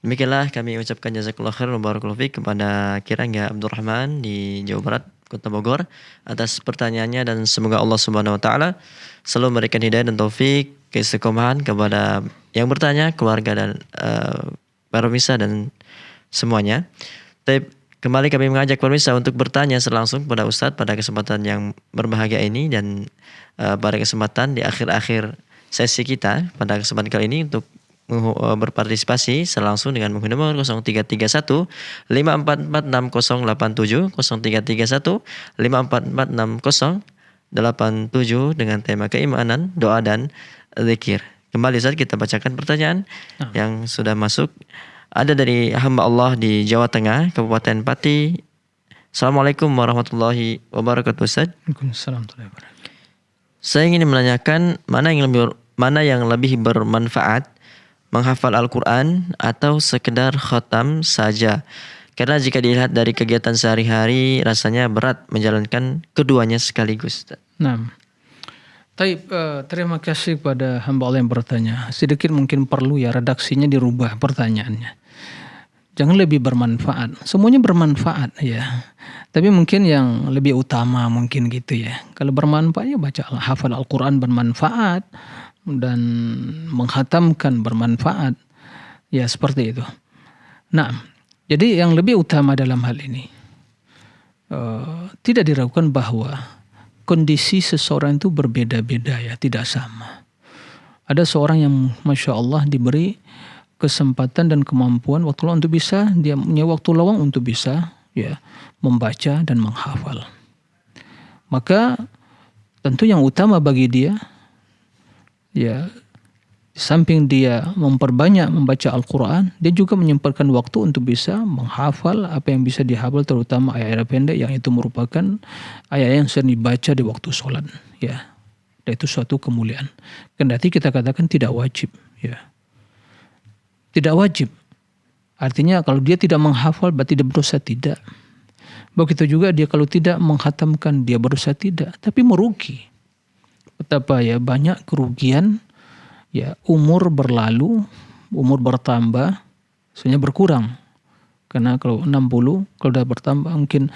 Demikianlah kami ucapkan jazakallahu khairan wa barakallahu fiik kepada Kirangga Abdurrahman di Jawa Barat, Kota Bogor, atas pertanyaannya, dan semoga Allah Subhanahu wa taala selalu memberikan hidayah dan taufik, keistiqomahan kepada yang bertanya, keluarga dan para pemirsa dan semuanya. Tapi kembali kami mengajak pemirsa untuk bertanya langsung kepada Ustadz pada kesempatan yang berbahagia ini, dan pada kesempatan di akhir-akhir sesi kita pada kesempatan kali ini untuk berpartisipasi langsung dengan menghubungi nomor 0331 544 6087, 0331 544 6087 dengan tema keimanan, doa dan zikir. Kembali saat kita bacakan pertanyaan yang sudah masuk. Ada dari hamba Allah di Jawa Tengah, Kabupaten Pati. Assalamualaikum warahmatullahi wabarakatuh, Ustaz. Waalaikumsalam warahmatullahi wabarakatuh. Saya ingin menanyakan mana yang lebih bermanfaat, menghafal Al-Quran atau sekedar khatam saja? Karena jika dilihat dari kegiatan sehari-hari, rasanya berat menjalankan keduanya sekaligus. Nah, terima kasih kepada hamba Allah yang bertanya. Sedikit mungkin perlu ya redaksinya dirubah pertanyaannya. Jangan lebih bermanfaat. Semuanya bermanfaat ya. Tapi mungkin yang lebih utama mungkin gitu ya. Kalau bermanfaat ya baca hafal Al-Quran bermanfaat, dan menghatamkan bermanfaat. Ya seperti itu. Nah, jadi yang lebih utama dalam hal ini tidak diragukan bahwa kondisi seseorang itu berbeda-beda ya, tidak sama. Ada seorang yang Masya Allah diberi kesempatan dan kemampuan waktu luang untuk bisa, dia punya waktu luang untuk bisa ya membaca dan menghafal. Maka tentu yang utama bagi dia ya, di samping dia memperbanyak membaca Al-Quran, dia juga menyempatkan waktu untuk bisa menghafal apa yang bisa dihafal, terutama ayat-ayat pendek yang itu merupakan ayat yang sering dibaca di waktu sholat ya. Dan itu suatu kemuliaan. Kendati kita katakan tidak wajib ya. Tidak wajib. Artinya kalau dia tidak menghafal berarti dia berdosa, tidak. Begitu juga dia kalau tidak menghatamkan dia berdosa, tidak, tapi merugi. Betapa ya banyak kerugian ya, umur berlalu, umur bertambah, sebenarnya berkurang. Karena kalau 60, kalau sudah bertambah mungkin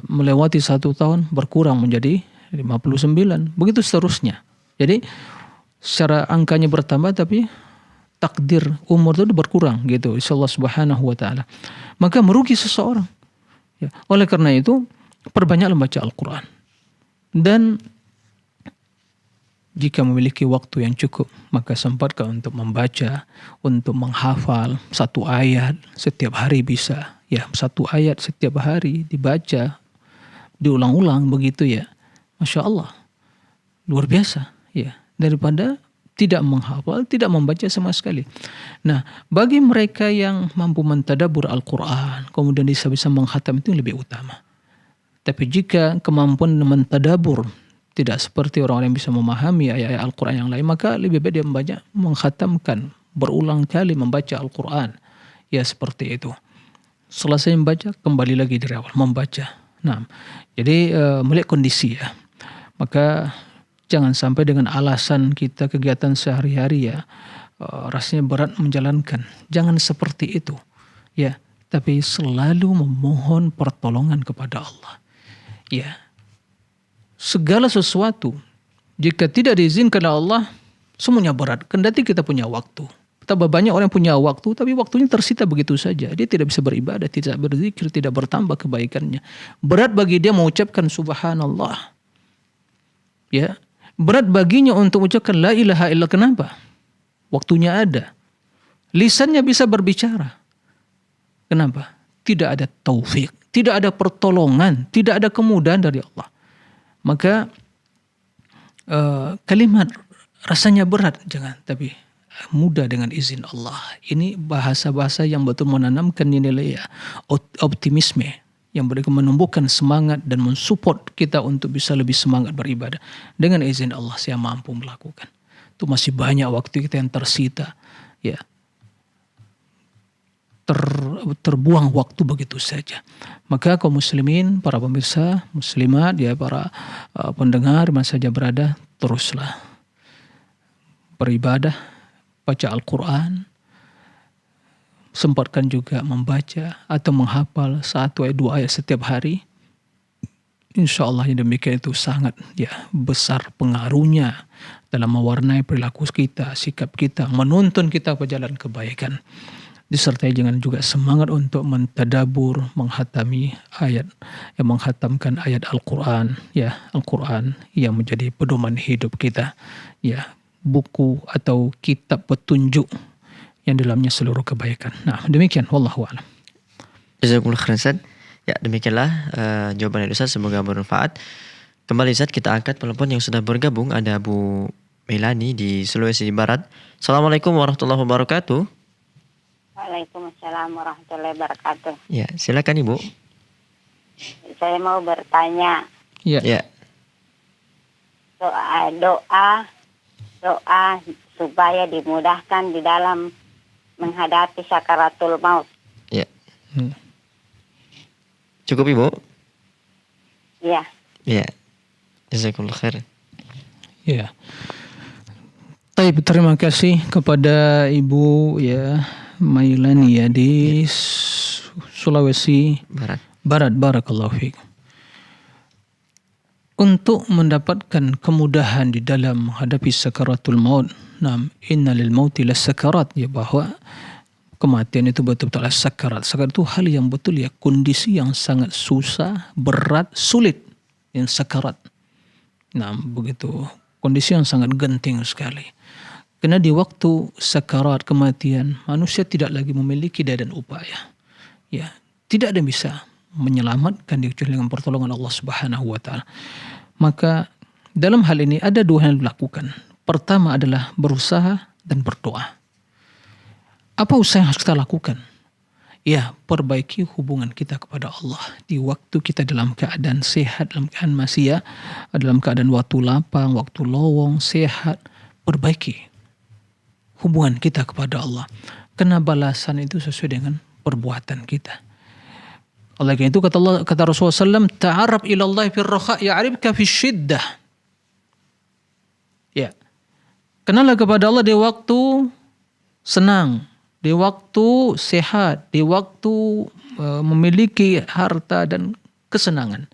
melewati 1 tahun berkurang menjadi 59, begitu seterusnya. Jadi secara angkanya bertambah tapi takdir umur itu berkurang gitu, insyaallah subhanahu wa ta'ala. Maka merugi seseorang. Ya. Oleh karena itu perbanyaklah membaca Al-Quran. Dan jika memiliki waktu yang cukup, maka sempatkan untuk membaca, untuk menghafal 1 ayat setiap hari bisa. Ya, 1 ayat setiap hari dibaca, diulang-ulang begitu ya. Masya Allah, luar biasa ya. Daripada tidak menghafal, tidak membaca sama sekali. Nah, bagi mereka yang mampu mentadabbur Al-Quran, kemudian bisa menghatam, itu lebih utama. Tapi jika kemampuan mentadabbur tidak seperti orang-orang yang bisa memahami ayat-ayat Al-Quran yang lain, maka lebih baik dia membaca, menghatamkan, berulang kali membaca Al-Quran. Ya seperti itu. Selesai membaca, kembali lagi dari awal, membaca. Nah, jadi melihat kondisi ya. Maka jangan sampai dengan alasan kita kegiatan sehari-hari ya, rasanya berat menjalankan. Jangan seperti itu. Ya, tapi selalu memohon pertolongan kepada Allah. Ya. Segala sesuatu jika tidak diizinkan oleh Allah, semuanya berat. Kendati kita punya waktu. Betapa banyak orang yang punya waktu, tapi waktunya tersita begitu saja. Dia tidak bisa beribadah, tidak berzikir, tidak bertambah kebaikannya. Berat bagi dia mengucapkan subhanallah. Ya, berat baginya untuk mengucapkan la ilaha illallah. Kenapa? Waktunya ada. Lisannya bisa berbicara. Kenapa? Tidak ada taufik, tidak ada pertolongan, tidak ada kemudahan dari Allah. Maka kalimat rasanya berat, jangan, tapi mudah dengan izin Allah. Ini bahasa-bahasa yang betul menanamkan nilai ya, optimisme. yang menumbuhkan semangat dan mensupport kita untuk bisa lebih semangat beribadah. Dengan izin Allah saya mampu melakukan. Itu masih banyak waktu kita yang tersita, ya. Terbuang waktu begitu saja. Maka kaum muslimin, para pemirsa, muslimat, ya para pendengar mana saja berada, teruslah beribadah, baca Al-Quran, sempatkan juga membaca atau menghafal 1 ayat 2 ayat setiap hari. Insya Allah yang demikian itu sangat besar pengaruhnya dalam mewarnai perilaku kita, sikap kita, menuntun kita ke jalan kebaikan. Disertai dengan juga semangat untuk mentadabur, menghatami ayat, menghatamkan ayat Al-Quran, Al-Quran yang menjadi pedoman hidup kita, buku atau kitab petunjuk yang dalamnya seluruh kebaikan. Nah, demikian, wallahu a'lam. Jazakumullah khairan Ustaz. Ya, demikianlah jawaban dari Ustaz, semoga bermanfaat. Kembali Ustaz, kita angkat penelpon yang sudah bergabung. Ada Bu Melani di Sulawesi Barat. Assalamualaikum warahmatullahi wabarakatuh. Waalaikumsalam warahmatullahi wabarakatuh. Ya, silakan Ibu. Saya mau bertanya. Ya. Doa supaya dimudahkan di dalam menghadapi sakaratul maut. Ya. Cukup Ibu? Ya. Ya. Jazakumullah khair. Ya. Baik, terima kasih kepada Ibu Mailani di Sulawesi Barat. Barakallahu fiik. Untuk mendapatkan kemudahan di dalam menghadapi sakaratul maut, inna lil mauti lasakarat, bahwa kematian itu betul-betul sakarat. Sakarat itu hal yang betul, kondisi yang sangat susah, berat, sulit, yang sakarat. Begitu kondisi yang sangat genting sekali. Karena di waktu sakarat kematian, manusia tidak lagi memiliki daya dan upaya. Tidak ada yang bisa menyelamatkan dia kecuali dengan pertolongan Allah Subhanahu wa taala. Maka dalam hal ini ada 2 yang dilakukan. Pertama adalah berusaha dan berdoa. Apa usaha yang harus kita lakukan? Perbaiki hubungan kita kepada Allah di waktu kita dalam keadaan sehat, dalam keadaan masih dalam keadaan waktu lapang, waktu lowong, sehat. Perbaiki hubungan kita kepada Allah. Karena balasan itu sesuai dengan perbuatan kita. Oleh karena itu kata Rasulullah SAW, ta'arab ilallahi fil rakha ya'rifka fil syiddah. Kenallah kepada Allah di waktu senang, di waktu sehat, di waktu memiliki harta dan kesenangan.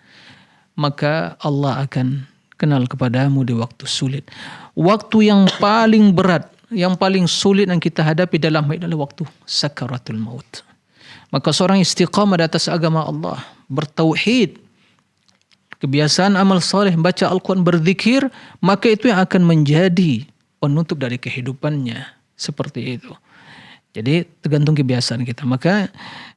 Maka Allah akan kenal kepadamu di waktu sulit. Waktu yang paling berat, yang paling sulit yang kita hadapi dalam hidup adalah waktu sakaratul maut. Maka seorang istiqamah di atas agama Allah, bertauhid, kebiasaan amal saleh, baca Al-Quran, berzikir, maka itu yang akan menjadi penutup dari kehidupannya. Seperti itu. Jadi tergantung kebiasaan kita. Maka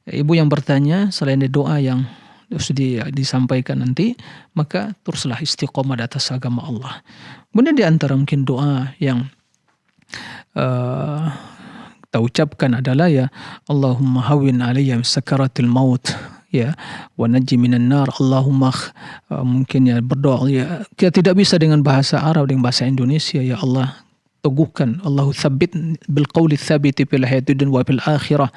ibu yang bertanya, selain doa yang sudah disampaikan nanti, maka teruslah istiqamah di atas agama Allah. Kemudian di antara mungkin doa yang kita ucapkan adalah Allahumma hawwin alayya sakaratul maut wa najji minan nar. Allahumma mungkin berdoa kita tidak bisa dengan bahasa Arab, dengan bahasa Indonesia. Ya Allah, teguhkan, Allahu tsabbit bil qawli tsabit fil hayatid dunya wa fil akhirah.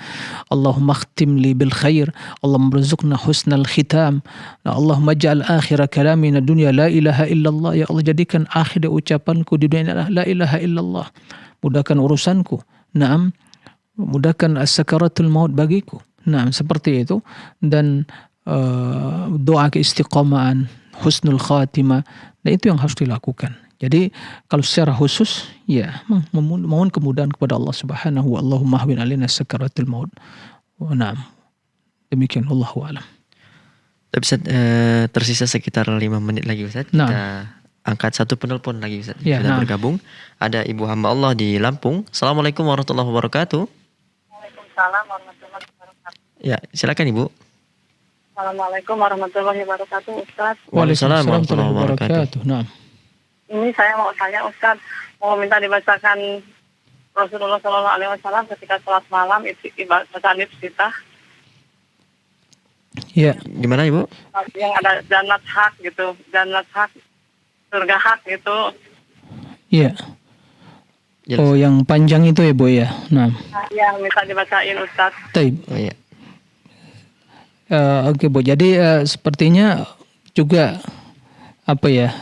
Allahumma khtim li bil khair. Allahumma rzuqna husnal khitam. Allahumma ij'al akhir kalamina dunya la ilaha illallah. Ya Allah, jadikan akhir ucapanku di dunia la ilaha illallah. Mudahkan urusanku. Mudahkan as-sakaratul maut bagiku. Seperti itu. Dan doa keistiqamaan, husnul khatimah, dan itu yang harus dilakukan. Jadi kalau secara khusus mohon kemudahan kepada Allah Subhanahu wa ta'ala. Allahumma hawwin alaina sakaratul maut. Demikian, wallahu a'lam. Ustaz, tersisa sekitar 5 menit lagi Ustaz. Kita angkat satu penelpon lagi Ustaz. Sudah bergabung. Ada Ibu hamba Allah di Lampung. Assalamualaikum warahmatullahi wabarakatuh. Waalaikumsalam warahmatullahi wabarakatuh. Ya, silakan Ibu. Assalamualaikum warahmatullahi wabarakatuh, Ustaz. Waalaikumsalam warahmatullahi wabarakatuh. Ini saya mau tanya Ustaz, mau minta dibacakan Rasulullah SAW ketika sholat malam, bacaan iftitah. Ya, Gimana Ibu? Yang ada jannat hak gitu, jannat hak, surga hak gitu. ya. Jelas. Oh, yang panjang itu ya, Bu ya. Nah, Yang minta dibacain Ustaz. taib. Oh iya. Oke, Bu. Jadi sepertinya juga apa ya,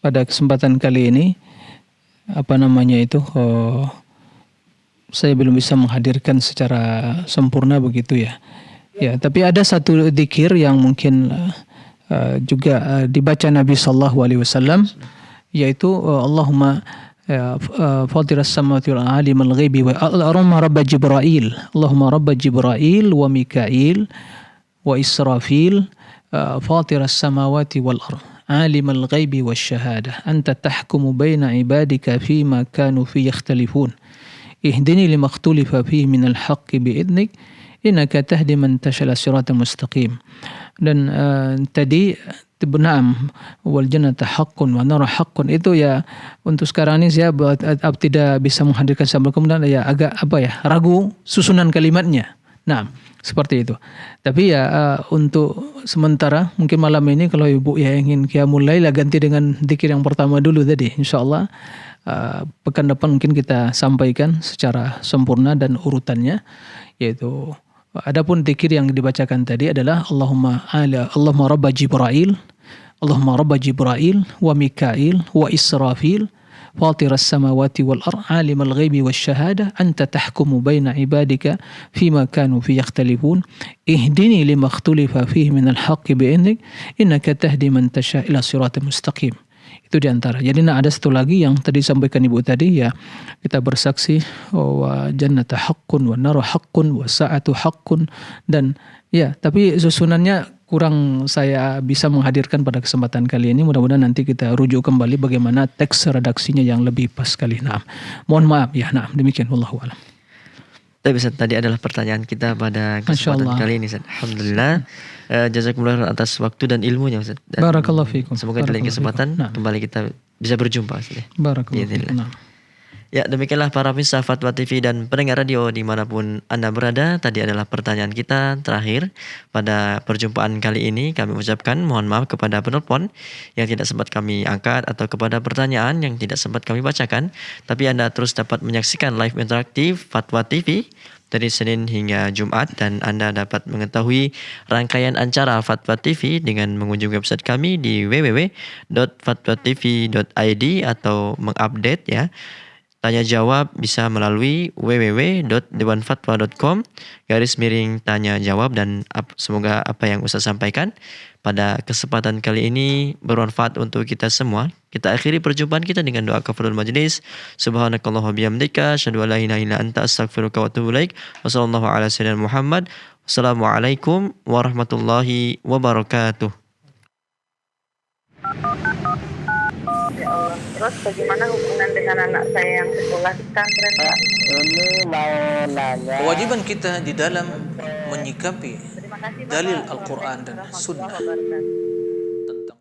pada kesempatan kali ini apa namanya itu, saya belum bisa menghadirkan secara sempurna begitu ya. Ya, tapi ada satu zikir yang mungkin juga dibaca Nabi sallallahu alaihi wasallam, yaitu Allahumma fatiras samawati wal alimul ghaibi wa Allahumma rabb Jibril, Allahumma rabb Jibril wa Mikail wa Israfil, fatiras samawati wal ard, alimul ghaibi wasyhadah, anta tahkumu baina ibadika fima kanu fi yakhtalifun, ihdini lima ikhtalafa fihi minal haqqi bi'idnik, innaka tahdi man tasha ila siratal mustaqim. Dan tadi benar wal jannata haqqun wa nar haqqun itu ya, untuk sekarang ini saya tidak bisa menghadirkan sampai kemudian ya agak apa ya, ragu susunan kalimatnya. Nah, seperti itu. Tapi ya untuk sementara mungkin malam ini kalau Ibu ya ingin qiyamul lail ganti dengan zikir yang pertama dulu tadi. Insyaallah pekan depan mungkin kita sampaikan secara sempurna dan urutannya, yaitu adapun zikir yang dibacakan tadi adalah Allahumma rabb Jibril, Allahumma rabb Jibril wa Mikail wa Israfil, فاطر السماوات والأرض عالم الغيب والشهادة أنت تحكم بين عبادك فيما كانوا فيه يختلفون اهدني لما اختلف فيه من الحق بإذنك إنك تهدي من تشاء إلى صراط مستقيم. Itu diantara. Jadi ada satu lagi yang tadi sampaikan Ibu tadi ya, kita bersaksi wa jannata haqqun wa nar haqqun wa sa'atu haqqun, dan ya tapi susunannya kurang saya bisa menghadirkan pada kesempatan kali ini. Mudah-mudahan nanti kita rujuk kembali bagaimana teks redaksinya yang lebih pas sekali. Nah, mohon maaf ya. Nah, demikian wallahu a'lam. Tapi Ustaz, tadi adalah pertanyaan kita pada kesempatan kali ini Ustaz. Alhamdulillah. Jazakumullah atas waktu dan ilmunya Ustaz. Barakallahu fiikum. Semoga di lain kesempatan kembali kita bisa berjumpa Ustaz. Barakallahu fiikum. Ya, demikianlah para pemirsa Fatwa TV dan pendengar radio dimanapun Anda berada. Tadi adalah pertanyaan kita terakhir pada perjumpaan kali ini. Kami ucapkan mohon maaf kepada penelpon yang tidak sempat kami angkat atau kepada pertanyaan yang tidak sempat kami bacakan. Tapi Anda terus dapat menyaksikan live interaktif Fatwa TV dari Senin hingga Jumat, dan Anda dapat mengetahui rangkaian acara Fatwa TV dengan mengunjungi website kami di www.fatwatv.id atau mengupdate ya. Tanya jawab bisa melalui www.dewanfatwa.com/tanya jawab, dan semoga apa yang Ustaz sampaikan pada kesempatan kali ini bermanfaat untuk kita semua. Kita akhiri perjumpaan kita dengan doa kafaratul majlis. Subhanakallah wa bihamdika asyhadu an la ilaha illa anta astaghfiruka wa atubu ilaik. Wassallallahu ala sayyidina Muhammad. Wassalamualaikum warahmatullahi wabarakatuh. Terus bagaimana hubungan dengan anak saya yang sekolah di pesantren, Pak? Ini mau nanya. Kewajiban kita di dalam menyikapi Terima kasih, Bapak. dalil Al-Quran dan Sunnah